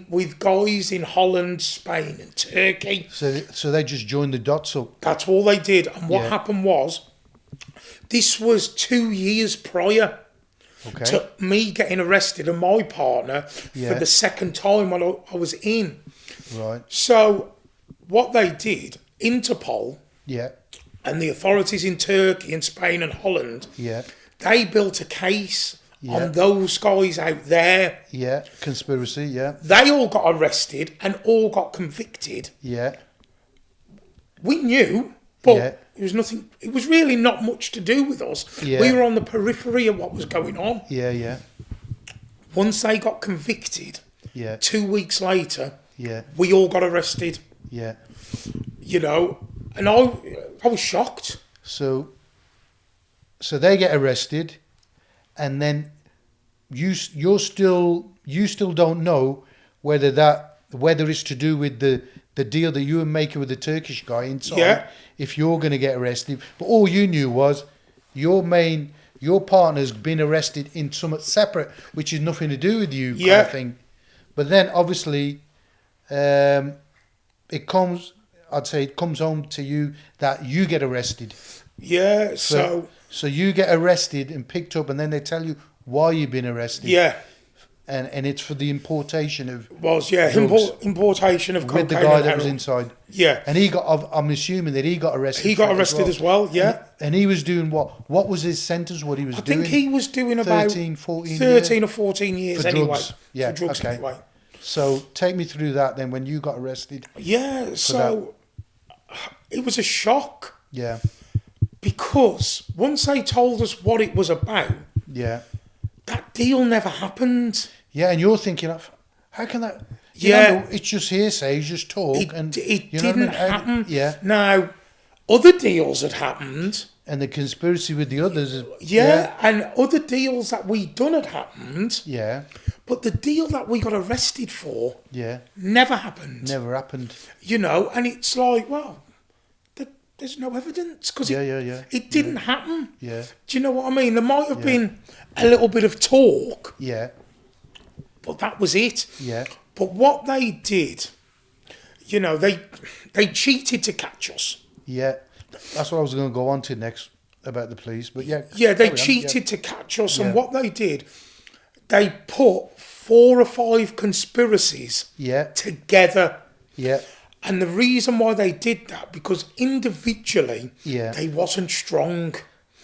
With guys in Holland, Spain and Turkey. So they just joined the dots up. That's all they did. And what happened was, this was 2 years prior to me getting arrested and my partner for the second time when I was in. Right. So what they did, Interpol and the authorities in Turkey and Spain and Holland, they built a case on those guys out there. Yeah, conspiracy, They all got arrested and all got convicted. Yeah. We knew, but it was nothing. It was really not much to do with us. Yeah. We were on the periphery of what was going on. Yeah. Once they got convicted, 2 weeks later, we all got arrested. Yeah. And I was shocked. So they get arrested, and then you still don't know whether it's to do with the deal that you were making with the Turkish guy inside. If you're going to get arrested, but all you knew was your partner's been arrested in something separate, which is nothing to do with you, kind of thing. But then obviously, it comes home to you that you get arrested. Yeah. So you get arrested and picked up, and then they tell you why you've been arrested. Yeah. And it's for the importation of importation of cocaine with the guy that was inside. Yeah. And I'm assuming that he got arrested. He got arrested as well. Yeah. And he was doing what? What was his sentence? What he was doing? I think he was doing 13 or 14 years for anyway. Drugs. Yeah. For drugs okay. anyway. So take me through that then when you got arrested. Yeah. So it was a shock. Yeah. Because once they told us what it was about, that deal never happened. Yeah, and you're thinking, how can that? It's just hearsay, it's just talk. It didn't happen. Yeah. Now, other deals had happened. And the conspiracy with the others. And other deals that we'd done had happened. Yeah. But the deal that we got arrested for never happened. Never happened. And it's like, well, there's no evidence because it didn't happen. Yeah. Do you know what I mean? There might have been a little bit of talk. Yeah. But that was it. Yeah. But what they did, you know, they cheated to catch us. Yeah. That's what I was going to go on to next about the police. But yeah. Yeah, they cheated to catch us. And what they did, they put 4 or 5 conspiracies together. Yeah. And the reason why they did that, because individually, they wasn't strong.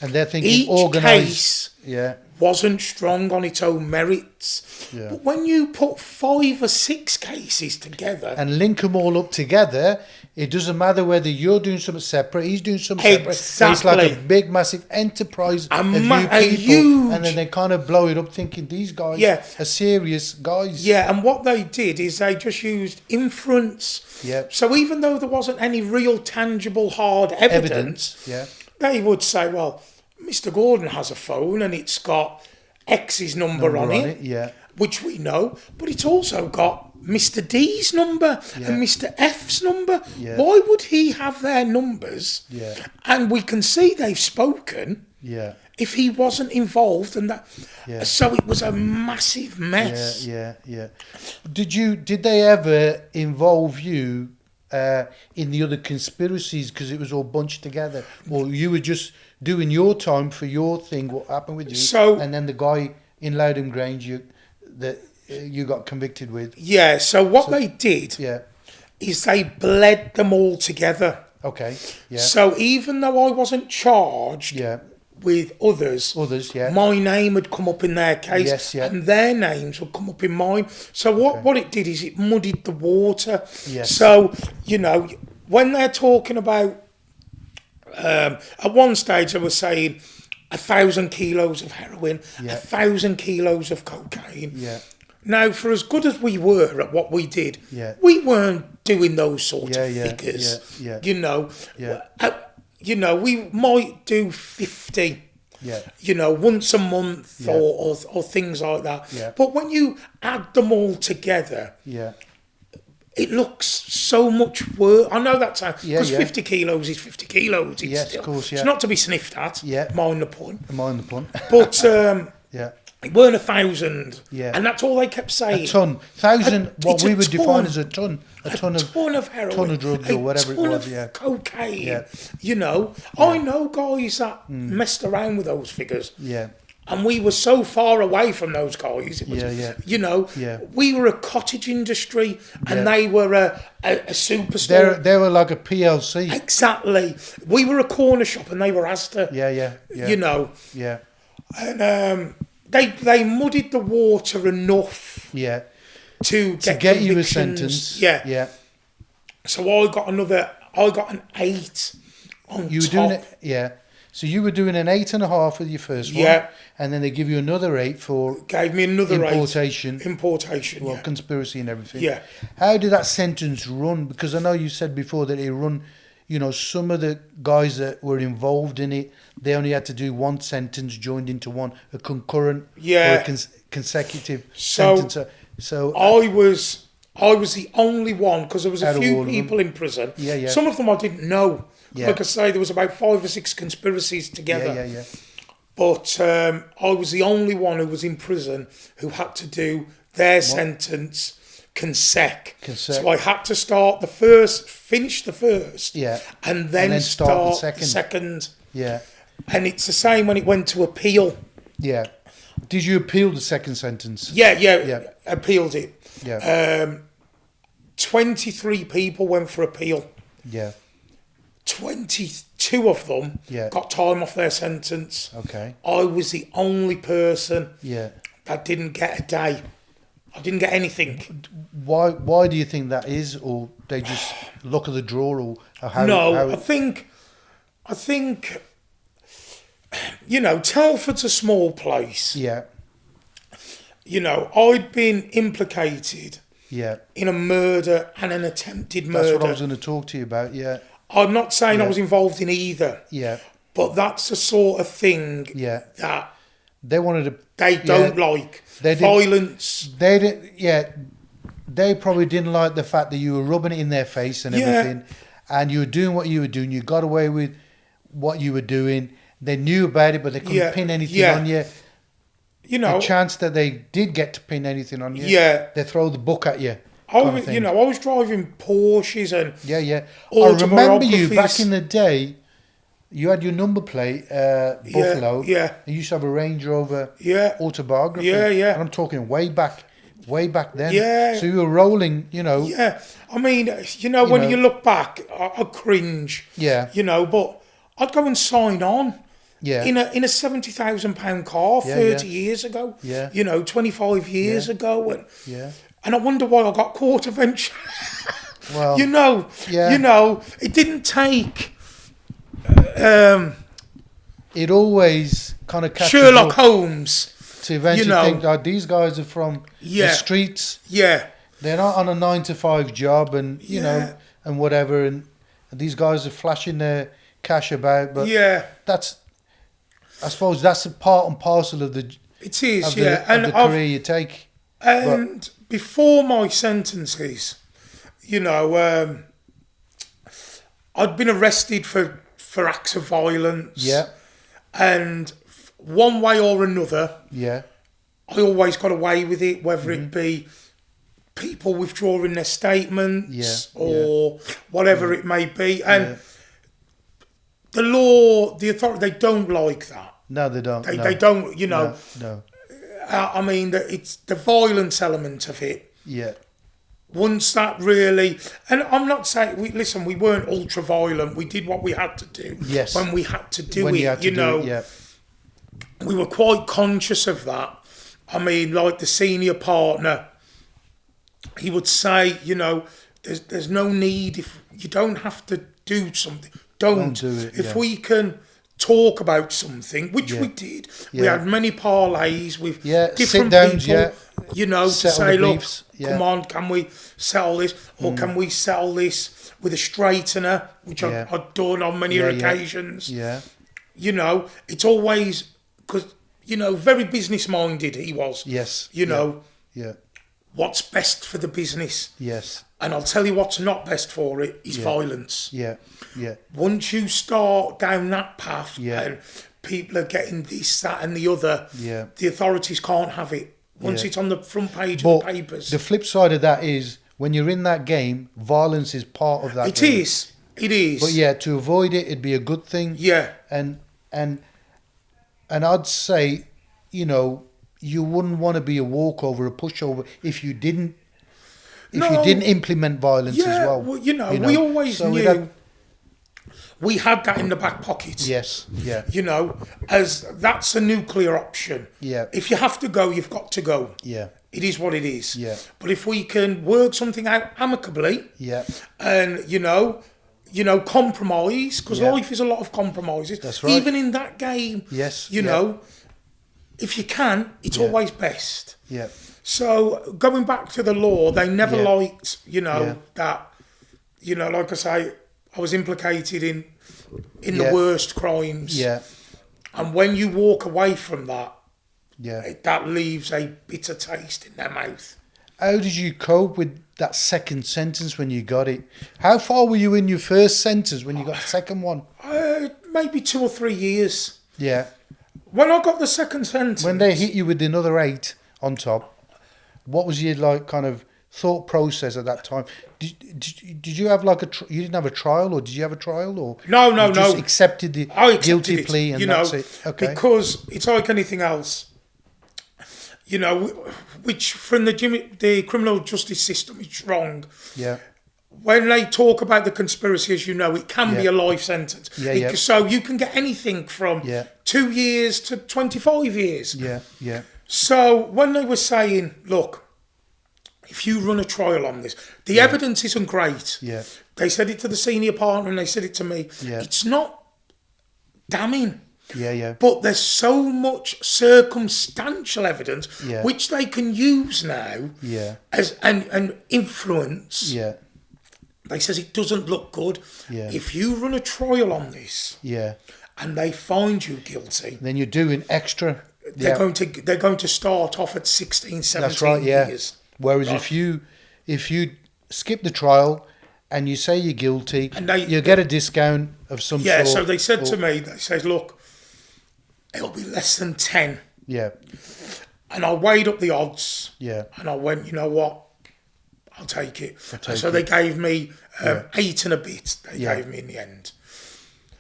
And they're thinking each organised. Case wasn't strong on its own merits. Yeah. But when you put 5 or 6 cases together... And link them all up together, it doesn't matter whether you're doing something separate, he's doing something separate. Exactly. It's like a big, massive enterprise of you people. And then they kind of blow it up thinking these guys are serious guys. Yeah, and what they did is they just used inference. Yeah. So even though there wasn't any real tangible hard evidence. They would say, well, Mr. Gordon has a phone and it's got X's number on it, which we know, but it's also got Mr. D's number and Mr. F's number. Yeah. Why would he have their numbers? Yeah. And we can see they've spoken. Yeah. If he wasn't involved and that, so it was a massive mess. Yeah. Did they ever involve you in the other conspiracies because it was all bunched together, or you were just doing your time for your thing? What happened with you? So, and then the guy in Loudon Grange that you got convicted with. Yeah. So what they did, is they bled them all together. Okay. Yeah. So even though I wasn't charged. With others, my name had come up in their case, and their names would come up in mine. So what it did is it muddied the water. Yes. So, you know, when they're talking about, at one stage they were saying 1,000 kilos of heroin, 1,000 kilos of cocaine. Yeah. Now, for as good as we were at what we did, we weren't doing those sort of figures. You know. You know, we might do 50, you know, once a month or things like that. Yeah. But when you add them all together, it looks so much worse. I know that's because 50 kilos is 50 kilos. It's still, of course, it's not to be sniffed at. Mind the pun. But it weren't 1,000. And that's all they kept saying. A ton. 1,000, what we would define as a ton. A ton of heroin. Ton of drugs or whatever it was. Of cocaine. You know, I know guys that messed around with those figures. And we were so far away from those guys. It was, you know, we were a cottage industry and they were a superstore. They were like a PLC. Exactly. We were a corner shop and they were Asda. You know. And they muddied the water enough. To get you a sentence. So I got an 8 on you were top. doing it, So you were doing an 8.5 with your first one, and then they give you another 8 for gave me another importation, well, conspiracy and everything. How did that sentence run? Because I know you said before that it run. You know, some of the guys that were involved in it, they only had to do one sentence joined into one, a concurrent or a consecutive sentence. So I was the only one because there was a few people in prison. Some of them I didn't know. Like I say, there was about 5 or 6 conspiracies together. But I was the only one who was in prison who had to do their sentence consec. So I had to start finish the first, and then start the second. And it's the same when it went to appeal. Did you appeal the second sentence? Appealed it. 23 people went for appeal. 22 of them got time off their sentence. I was the only person that didn't get a day. I didn't get anything. Why do you think that is? Or they just luck of the draw? Or how? No, I think, you know, Telford's a small place. You know, I'd been implicated in a murder and an attempted murder. That's what I was going to talk to you about, I'm not saying I was involved in either. But that's the sort of thing that they wanted to... They don't like. Violence. They didn't... They probably didn't like the fact that you were rubbing it in their face and everything. and you were doing what you were doing. You got away with what you were doing. They knew about it, but they couldn't pin anything on you. You know, the chance that they did get to pin anything on you, they throw the book at you. I was driving Porsches and I remember you back in the day. You had your number plate, Buffalo. Yeah. You used to have a Range Rover autobiography. Yeah. And I'm talking way back then. Yeah. So you were rolling, you know. Yeah. I mean, when you look back, I cringe. Yeah. You know, but I'd go and sign on. Yeah. In a £70,000 car 30 years ago. Yeah. 25 years ago. And I wonder why I got caught eventually. Well. It didn't take. It always kind of catches Sherlock Holmes to eventually think, oh, these guys are from the streets. Yeah. They're not on a 9-to-5 job and, you know, and whatever. And these guys are flashing their cash about. But I suppose that's a part and parcel of the career you take. And before my sentences, I'd been arrested for acts of violence. Yeah. And one way or another, I always got away with it, whether it be people withdrawing their statements or whatever it may be. And the law, the authority, they don't like that. No, they don't. They don't, No. I mean, it's the violence element of it. Yeah. Once that really, and I'm not saying, we weren't ultra violent. We did what we had to do. Yes. When we had to do it, we were quite conscious of that. I mean, like the senior partner, he would say, there's no need, if you don't have to do something, don't do it. If we can talk about something, which we did. We had many parlays with different people, to say, look, come on, can we settle this? Or can we settle this with a straightener, which I've done on many occasions. Yeah. It's always, because, very business-minded he was. Yes. What's best for the business. Yes. And I'll tell you what's not best for it is violence. Yeah. Once you start down that path and people are getting this, that and the other, the authorities can't have it. Once it's on the front page of the papers. The flip side of that is, when you're in that game, violence is part of that game. It is. But to avoid it, it'd be a good thing. Yeah. And I'd say, you wouldn't want to be a walkover, a pushover, if you didn't implement violence as well. Well, we always knew we had that in the back pocket. Yes, yeah. As that's a nuclear option. Yeah. If you have to go, you've got to go. Yeah. It is what it is. Yeah. But if we can work something out amicably. Yeah. And, compromise, because life is a lot of compromises. That's right. Even in that game. Yes. If you can, it's always best. Yeah. So going back to the law, they never liked, that, like I say, I was implicated in the worst crimes. Yeah. And when you walk away from that, Yeah. That leaves a bitter taste in their mouth. How did you cope with that second sentence when you got it? How far were you in your first sentence when you got the second one? Maybe 2 or 3 years. Yeah. When I got the second sentence... When they hit you with another 8 on top, what was your kind of thought process at that time? Did you have you didn't have a trial, or did you have a trial, or no? You just accepted the guilty plea and that's it? Okay. Because it's like anything else, which from the criminal justice system is wrong. Yeah. When they talk about the conspiracy, as it can be a life sentence. Yeah. So you can get anything from 2 years to 25 years. Yeah. So when they were saying, look, if you run a trial on this, the evidence isn't great. Yeah. They said it to the senior partner and they said it to me. Yeah. It's not damning. Yeah. But there's so much circumstantial evidence which they can use now as and influence. Yeah. They says it doesn't look good. Yeah. If you run a trial on this and they find you guilty, then you're doing extra. They're going to start off at 16, 17 That's right, years. Whereas if you skip the trial and you say you're guilty, and you get a discount of some sort. Yeah, so they said to me, they said, look, it'll be less than 10. Yeah. And I weighed up the odds. Yeah. And I went, you know what? I'll take it. So they gave me 8 and a bit. They gave me in the end.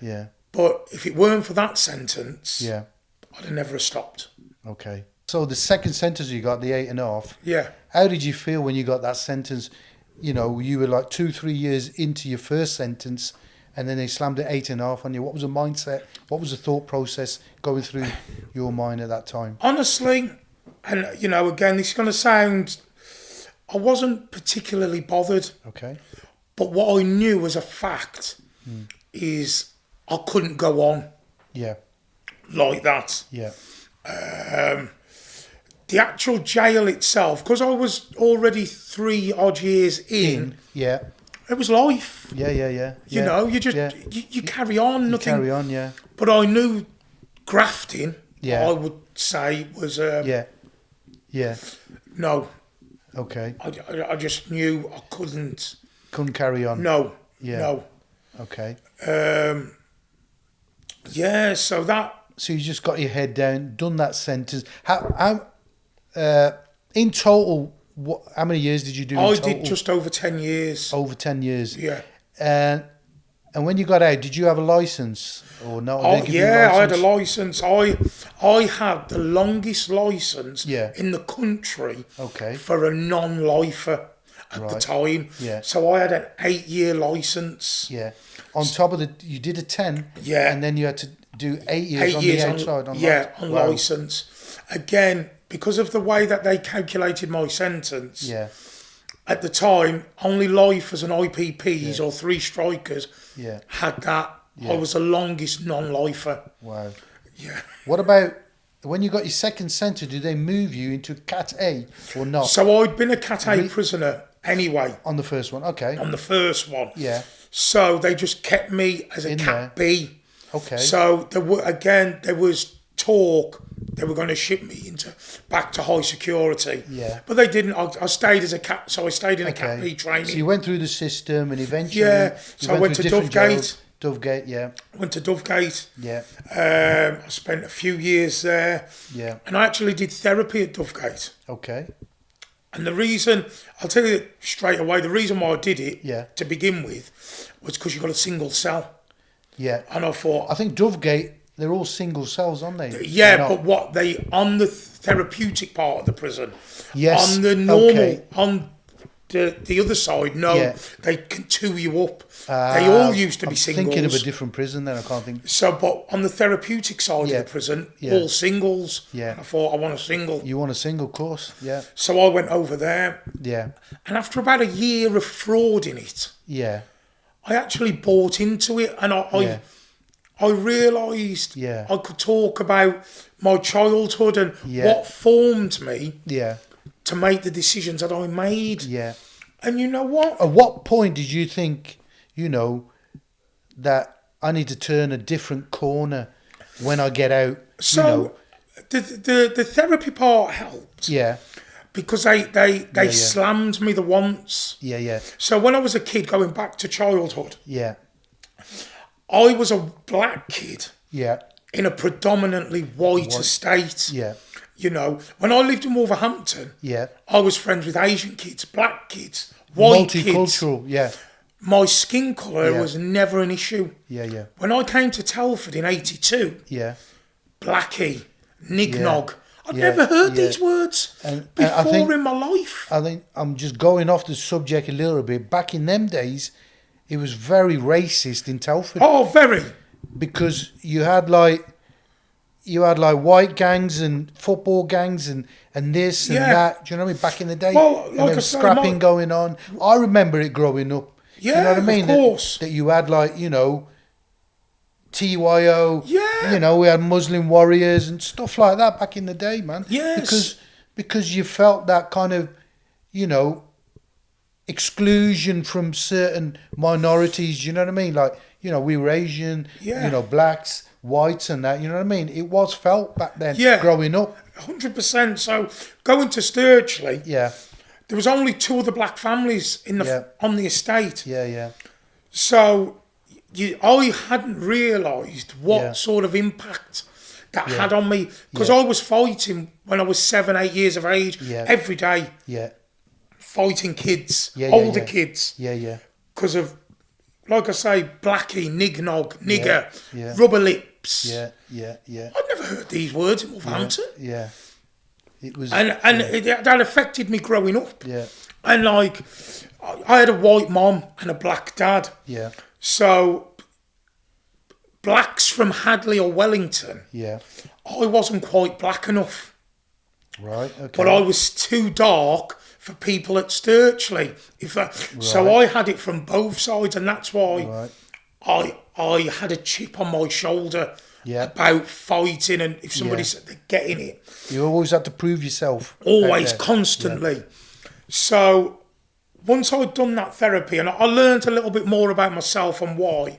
Yeah. But if it weren't for that sentence, I'd have never stopped. Okay. So the second sentence you got, the 8.5. Yeah. How did you feel when you got that sentence? You know, you were like 2-3 years into your first sentence, and then they slammed it 8.5 on you. What was the mindset? What was the thought process going through your mind at that time? Honestly, and you know, again, this is going to sound, I wasn't particularly bothered. Okay. But what I knew as a fact is I couldn't go on. Yeah. Like that. Yeah. The actual jail itself, because I was already 3 odd years in. Yeah. It was life. Yeah. You know, you just you carry on, nothing. Carry on, yeah. But I knew grafting. I would say was Yeah. No. Okay. I just knew I couldn't carry on. No. Yeah. No. Okay. Yeah. So that. So you just got your head down, done that sentence. How in total? How many years did you do? I did just over 10 years. Over 10 years. Yeah. And when you got out, did you have a license or no? Oh yeah, I had a license. I had the longest license in the country. Okay. For a non-lifer at the time. Yeah. So I had an 8-year license. Yeah. On top of you did a 10. Yeah. And then you had to do 8 years on the outside. On license. Again, because of the way that they calculated my sentence. Yeah. At the time, only lifers and IPPs or 3 strikers had that. I was the longest non-lifer. Wow. Yeah. What about when you got your second sentence? Did they move you into Cat A or not? So I'd been a Cat A prisoner anyway. On the first one, okay. On the first one. Yeah. So they just kept me as a Cat B. Okay. So there was talk they were going to ship me back to high security. Yeah. But they didn't. I stayed as a Cat, so I stayed in a Cat B training. So you went through the system and eventually... Yeah. So I went to Dovegate. Dovegate, yeah. Went to Dovegate. Yeah. I spent a few years there. Yeah. And I actually did therapy at Dovegate. Okay. And the reason, I'll tell you straight away, the reason why I did it to begin with was because you got a single cell. Yeah. And I thought... I think Dovegate, they're all single cells, aren't they? Yeah, but what they, on the therapeutic part of the prison, yes. On the normal, on the other side, they can two you up. They all used to be singles. Thinking of a different prison then, I can't think. So, but on the therapeutic side of the prison, all singles. Yeah. And I thought, I want a single. You want a single course, yeah. So I went over there. Yeah. And after about a year of fraud in it, I actually bought into it, and I realised I could talk about my childhood and what formed me to make the decisions that I made. Yeah. And you know what? At what point did you think, that I need to turn a different corner when I get out? So the therapy part helped. Yeah. Because they slammed me the once. Yeah, yeah. So when I was a kid, going back to childhood, I was a black kid. Yeah. In a predominantly white estate. Yeah. When I lived in Wolverhampton, I was friends with Asian kids, black kids, white kids. Multicultural, yeah. My skin colour was never an issue. Yeah, yeah. When I came to Telford in 82, blackie, nignog, I'd never heard these words before in my life. I think I'm just going off the subject a little bit. Back in them days, it was very racist in Telford. Oh, very. Because you had like white gangs and football gangs and this and that. Do you know what I mean? Back in the day, well, like and there was scrapping going on. I remember it growing up. Yeah, you know what I mean? Of course. That you had like TYO. Yeah. We had Muslim warriors and stuff like that back in the day, man. Yes. Because you felt that kind of, exclusion from certain minorities. You know what I mean? Like, we were Asian, blacks, whites and that, you know what I mean? It was felt back then, growing up. 100%. So going to Stirchley, there was only 2 other black families on the estate. Yeah. So I hadn't realised what sort of impact that had on me, because I was fighting when I was 7, 8 years of age, every day. Yeah. Fighting kids, older kids. Yeah. Because of, like I say, blackie, nignog, nigger, rubber lips. Yeah. I'd never heard these words in Wolverhampton. Yeah. It was, and that affected me growing up. Yeah. And like, I had a white mom and a black dad. Yeah. So blacks from Hadley or Wellington. Yeah. I wasn't quite black enough. Right. Okay. But I was too dark for people at Stirchley. So I had it from both sides, and that's why I had a chip on my shoulder about fighting, and if somebody said they're getting it. You always had to prove yourself. Always, constantly. Yeah. So once I'd done that therapy, and I learned a little bit more about myself and why,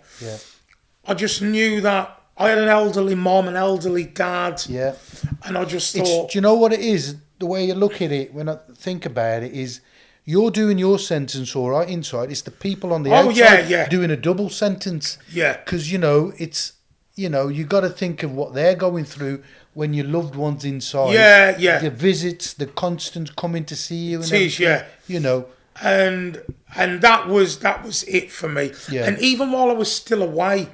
I just knew that I had an elderly mom, an elderly dad, and I just thought... Do you know what it is? The way you look at it, when I think about it, is you're doing your sentence all right inside. It's the people on the outside doing a double sentence. Yeah. Because, it's... you got to think of what they're going through when your loved one's inside. Yeah. The visits, the constant coming to see you. And And that was it for me. Yeah. And even while I was still away,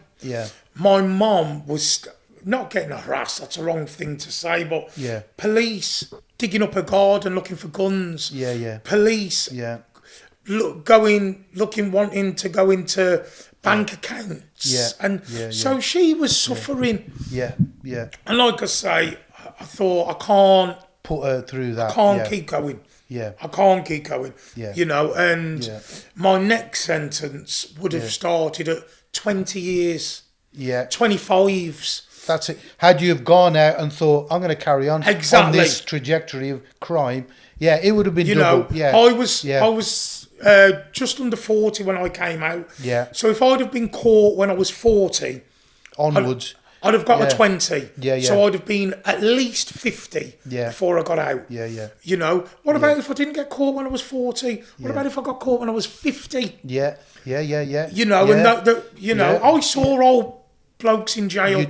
my mom was not getting harassed. That's a wrong thing to say, but police digging up a garden looking for guns. Police wanting to go into bank accounts. So she was suffering. And like I say, I thought, I can't put her through that. I can't keep going. I can't keep going. And my next sentence would have started at 20 years. 25s. That's it. Had you have gone out and thought, I'm going to carry on this trajectory of crime, it would have been double. I was just under 40 when I came out. So if I'd have been caught when I was 40... onwards... I'd have got a 20. So I'd have been at least 50 before I got out. What about if I didn't get caught when I was 40? What about if I got caught when I was 50? Yeah. And I saw old blokes in jail.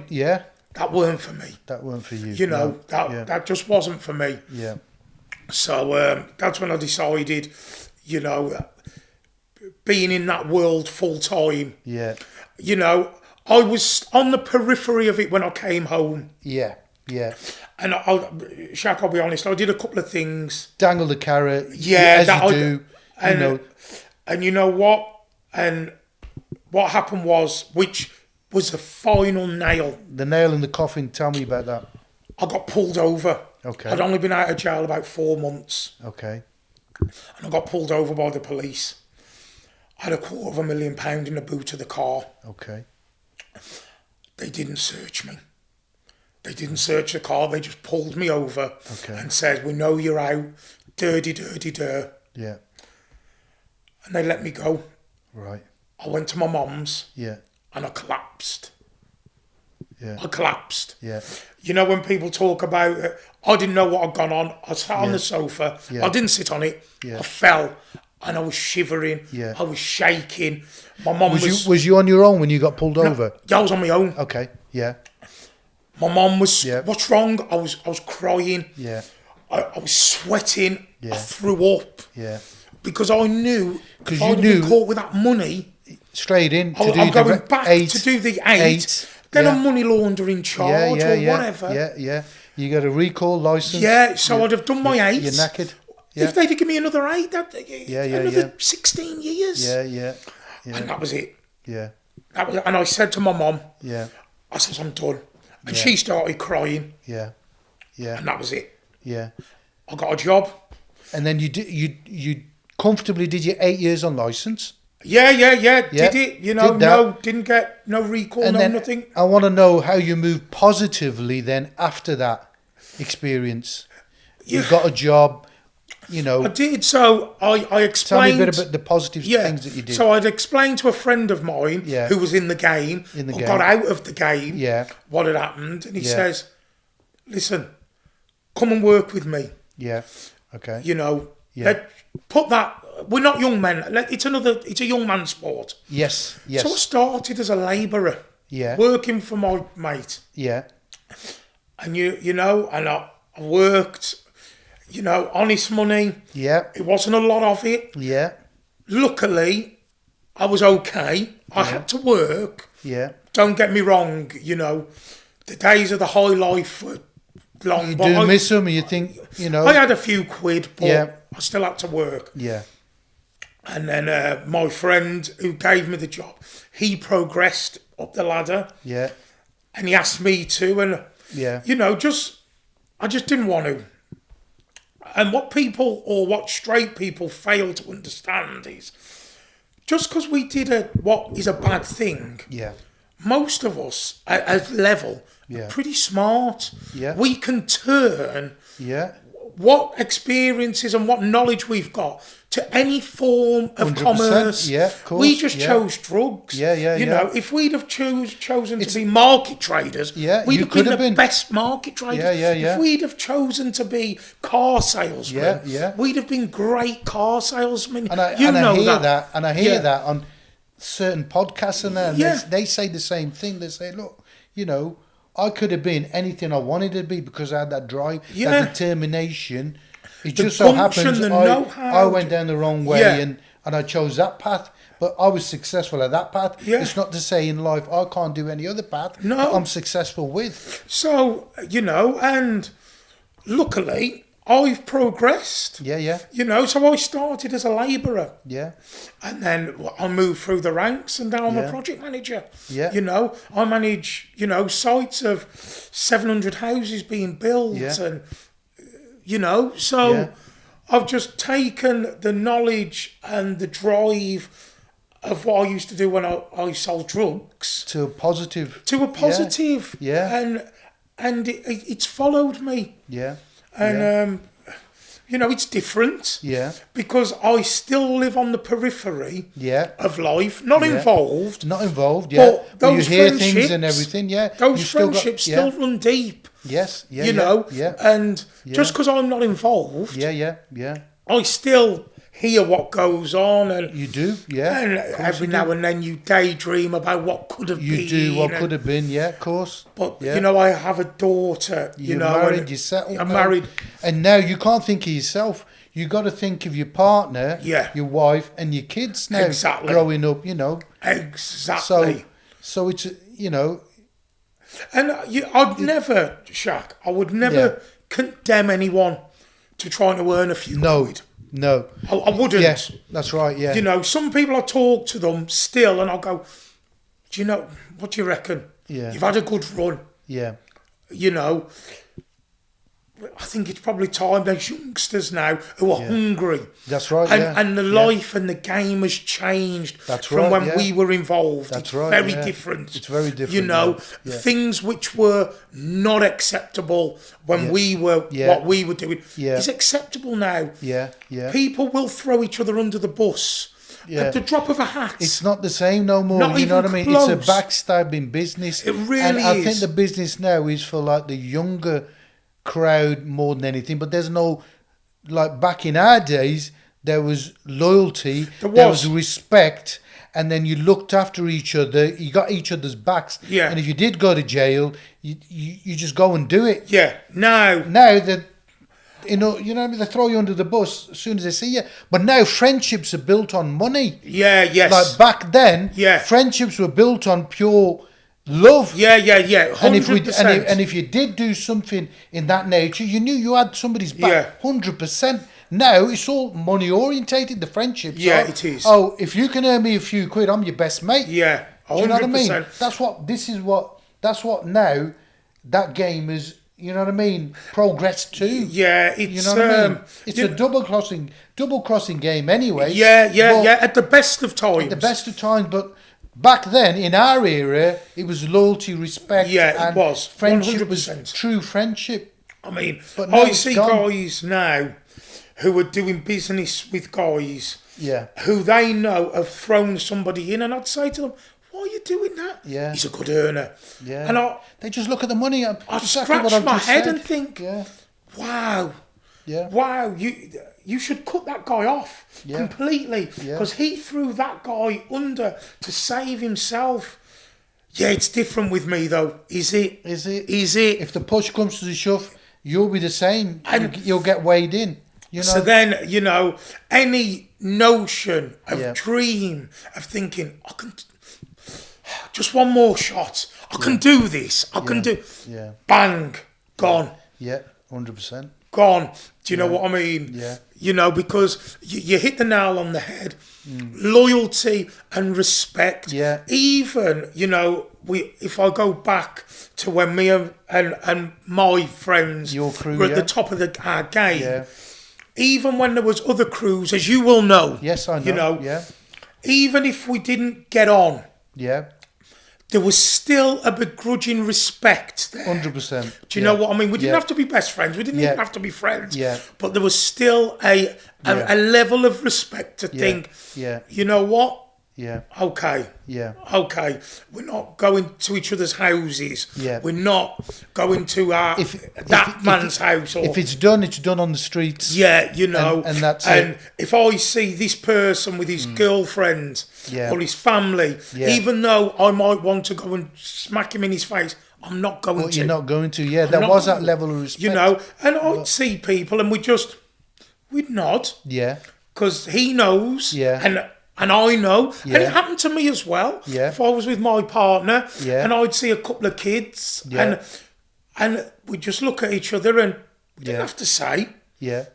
That weren't for me. That weren't for you. That just wasn't for me. So that's when I decided, being in that world full time. I was on the periphery of it when I came home. And I'll be honest, I did a couple of things. Dangle the carrot. As you do. And you know what? And what happened was, which was the final nail. The nail in the coffin, tell me about that. I got pulled over. Okay. I'd only been out of jail about 4 months. Okay. And I got pulled over by the police. I had £250,000 in the boot of the car. Okay. They didn't search me. They didn't search the car. They just pulled me over and said, we know you're out. Dirty. Yeah. And they let me go. Right. I went to my mum's. Yeah. And I collapsed. Yeah. I collapsed. Yeah. When people talk about it, I didn't know what had gone on. I sat on the sofa. I didn't sit on it. I fell. And I was shivering. I was shaking. My mum was you on your own when you got pulled over? Yeah, I was on my own. Okay. Yeah. My mum was. What's wrong? I was crying. Yeah. I was sweating. I threw up. Yeah. Because I knew if I'd been caught with that money, straight in. I'm going back to do the eight. Then a money laundering charge or whatever. Yeah. You got a recall license. So I'd have done my 8. You're knackered. If they'd have given me another 8, another 16 years. Yeah. And that was it. Yeah. And I said to my mum, I said, I'm done. And she started crying. Yeah. And that was it. Yeah. I got a job. And then you comfortably did your 8 years on licence. Yeah. Did it? Didn't get no recall, and nothing. I want to know how you moved positively then after that experience. You got a job. I did. So I explained. Tell me a bit about the positive things that you did. So I'd explained to a friend of mine who was in the game, got out of the game, what had happened, and he says, "Listen, come and work with me." Yeah. Okay. Put that. We're not young men. It's a young man's sport. Yes. So I started as a labourer. Yeah. Working for my mate. Yeah. And and I worked, honest money. Yeah. It wasn't a lot of it. Yeah. Luckily, I was okay. I had to work. Yeah. Don't get me wrong, the days of the high life were long. You do miss them, and you think, I had a few quid, but I still had to work. Yeah. And then my friend who gave me the job, he progressed up the ladder. Yeah. And he asked me to, and I just didn't want to. And what straight people fail to understand is, just because we did what is a bad thing, most of us at level are pretty smart. Yeah. We can turn what experiences and what knowledge we've got to any form of commerce. Yeah, of course. We just chose drugs. If we'd have chosen to be market traders, we'd have been the best market traders. If we'd have chosen to be car salesmen, we'd have been great car salesmen. And I hear that on certain podcasts and they say the same thing. They say, look, I could have been anything I wanted to be because I had that drive, that determination. It just so happens I went down the wrong way and I chose that path, but I was successful at that path. It's not to say in life I can't do any other path that I'm successful with. So, and luckily I've progressed. So I started as a labourer. And then I moved through the ranks and now I'm a project manager. I manage, sites of 700 houses being built and, so I've just taken the knowledge and the drive of what I used to do when I sold drugs. To a positive. And it's followed me. And, it's different. Because I still live on the periphery of life, not involved. Not involved, But those you hear friendships, things and everything, Those friendships still run deep. And just because I'm not involved, I still hear what goes on, and you do, and every now and then you daydream about what could have been. You do what could have been, of course. But I have a daughter. You're married, you're settled. I'm married, and now you can't think of yourself. You got to think of your partner, your wife, and your kids now. Exactly. Growing up, Exactly. So it's And I'd never, Shaq. I would never condemn anyone to trying to earn a few quid. No. I wouldn't. Yes, that's right, some people, I talk to them still and I'll go, what do you reckon? You've had a good run. I think it's probably time there's youngsters now who are hungry. That's right, and the life and the game has changed from when we were involved. That's it's right, very different. It's very different. Things which were not acceptable when we were what we were doing is acceptable now. People will throw each other under the bus. At the drop of a hat. It's not the same no more. Not you know what I mean? close. It's a backstabbing business. It really and I is. think the business now is for like the younger crowd more than anything, but there's no, like back in our days there was loyalty, there was respect, and then you looked after each other, you got each other's backs, and if you did go to jail you just go and do it. Now that they throw you under the bus as soon as they see you. But now friendships are built on money. Like back then, friendships were built on pure love. 100%. And if you did do something in that nature, you knew you had somebody's back. 100%. Now it's all money orientated. The friendships. It is. Oh, if you can earn me a few quid, I'm your best mate. 100%. Do you know what I mean? That's what now that game is. You know what I mean? Progress too. It's you know what I mean? It's a double crossing game anyway. At the best of times. But back then, in our era, it was loyalty, respect, and it was. Friendship 100%. was true friendship. I mean, I see guys now who are doing business with guys who they know have thrown somebody in, and I'd say to them, why are you doing that? He's a good earner. And they just look at the money. I scratch my head and think, wow, wow, you should cut that guy off completely because he threw that guy under to save himself. Yeah, it's different with me though. Is it? If the push comes to the shove, you'll be the same. And you'll get weighed in. You know? So then, you know, any notion of dream of thinking, I can just one more shot. I can do this. I can do. Yeah. Bang, gone. Yeah, 100%. Gone. Do you know what I mean? Yeah. You know, because you hit the nail on the head. Loyalty and respect. Yeah. Even, you know, if I go back to when me and my friends Your crew, were at the top of our game, even when there was other crews, as you will know. Yes, I know. You know, even if we didn't get on, there was still a begrudging respect there. 100%. Do you know what I mean? We didn't have to be best friends. We didn't even have to be friends. Yeah. But there was still a level of respect to think, you know what? Yeah. Okay. Yeah. Okay. We're not going to each other's houses. Yeah. We're not going to that man's house. Or, if it's done on the streets. Yeah, you know. And that's and it. if I see this person with his girlfriend or his family, even though I might want to go and smack him in his face, I'm not going to. You're not going to. Yeah, there was that level of respect. You know, and I'd see people and we'd nod. Yeah. Because he knows. Yeah. And I know, and it happened to me as well. Yeah. If I was with my partner, and I'd see a couple of kids, and we'd just look at each other, and we didn't have to say. Yeah.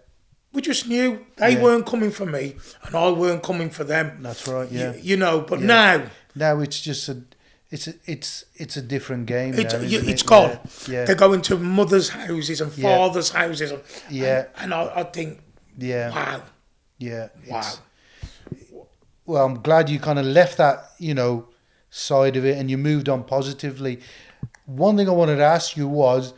We just knew they weren't coming for me, and I weren't coming for them. That's right. Yeah. You know, but now it's just it's a different game. It's gone. Yeah. They're going to mothers' houses and fathers' houses. And I think, wow. Yeah. Wow. Well, I'm glad you kind of left that, you know, side of it and you moved on positively. One thing I wanted to ask you was,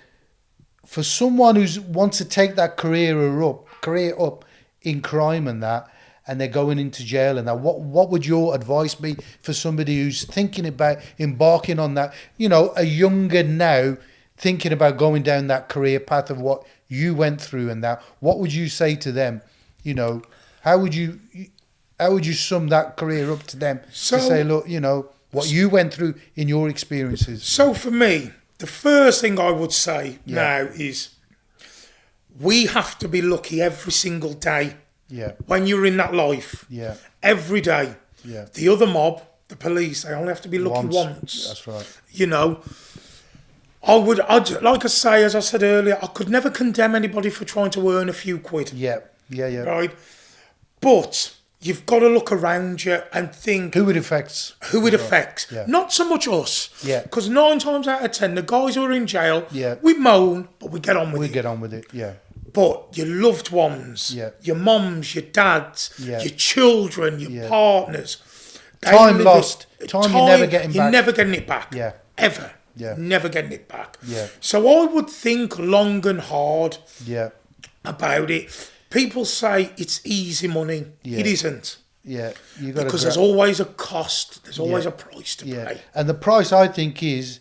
for someone who wants to take that career up in crime and that, and they're going into jail and that, what would your advice be for somebody who's thinking about embarking on that, you know, a younger now, thinking about going down that career path of what you went through and that? What would you say to them? You know, how would you sum that career up to them to say, look, you know, what you went through in your experiences? So for me, the first thing I would say now is we have to be lucky every single day. Yeah. When you're in that life. Yeah. Every day. Yeah. The other mob, the police, they only have to be lucky once. That's right. You know, I'd like I say, as I said earlier, I could never condemn anybody for trying to earn a few quid. Yeah. Right? But you've got to look around you and think... Who it affects. Yeah. Not so much us. Yeah. Because 9 times out of 10, the guys who are in jail, we moan, but we get on with it. We get on with it, yeah. But your loved ones, your mums, your dads, your children, your partners... Time lost. Time you're never getting back. You're never getting it back. Yeah. Ever. Yeah. Never getting it back. Yeah. So I would think long and hard about it. People say it's easy money. Yeah. It isn't. Yeah. Because there's always a cost. There's always a price to pay. And the price, I think, is,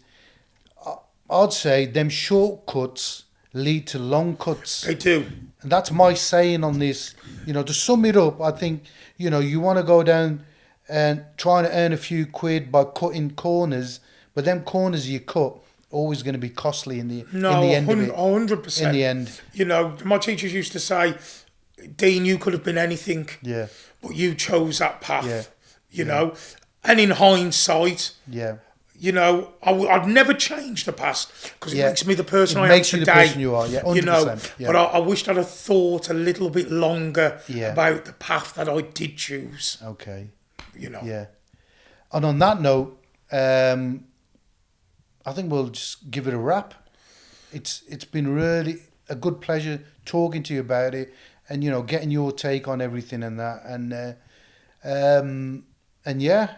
I'd say, them shortcuts lead to long cuts. They do. And that's my saying on this. You know, to sum it up, I think, you know, you want to go down and trying to earn a few quid by cutting corners, but them corners you cut always going to be costly in the end of it. 100%. In the end. You know, my teachers used to say, Dean, you could have been anything. Yeah. But you chose that path. Yeah. You know, and in hindsight, you know, I'd never change the past because it makes me the person I am today. It makes you the person you are, 100%. You know, but I wished I'd have thought a little bit longer about the path that I did choose. Okay. You know. Yeah. And on that note, I think we'll just give it a wrap. It's been really a good pleasure talking to you about it, and you know, getting your take on everything and that, and yeah,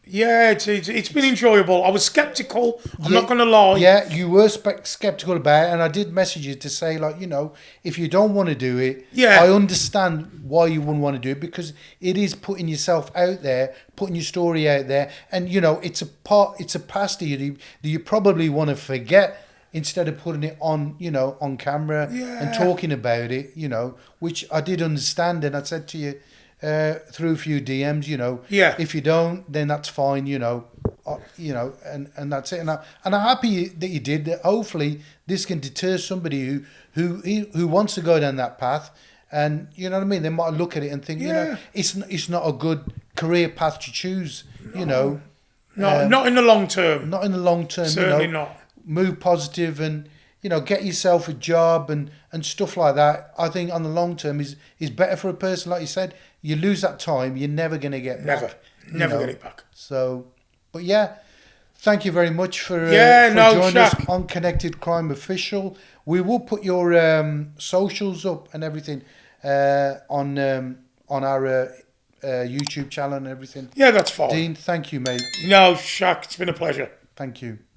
it's been enjoyable. I was sceptical. I'm not going to lie. Yeah, you were sceptical about it, and I did message you to say, like, you know, if you don't want to do it, I understand why you wouldn't want to do it, because it is putting yourself out there, putting your story out there, and you know, it's a past that you probably want to forget instead of putting it on, on camera and talking about it, which I did understand. And I said to you through a few DMs, if you don't, then that's fine, and that's it. And I'm happy that you did that. Hopefully this can deter somebody who wants to go down that path. And you know what I mean? They might look at it and think, it's not a good career path to choose, No, not in the long term. Not in the long term. Certainly not. Move positive and, get yourself a job and stuff like that. I think on the long term is better for a person. Like you said, you lose that time, you're never going to get back. Never get it back. So, but thank you very much for joining us on Connected Crime Official. We will put your socials up and everything on our YouTube channel and everything. Yeah, that's fine. Dean, thank you, mate. No, Shaq, it's been a pleasure. Thank you.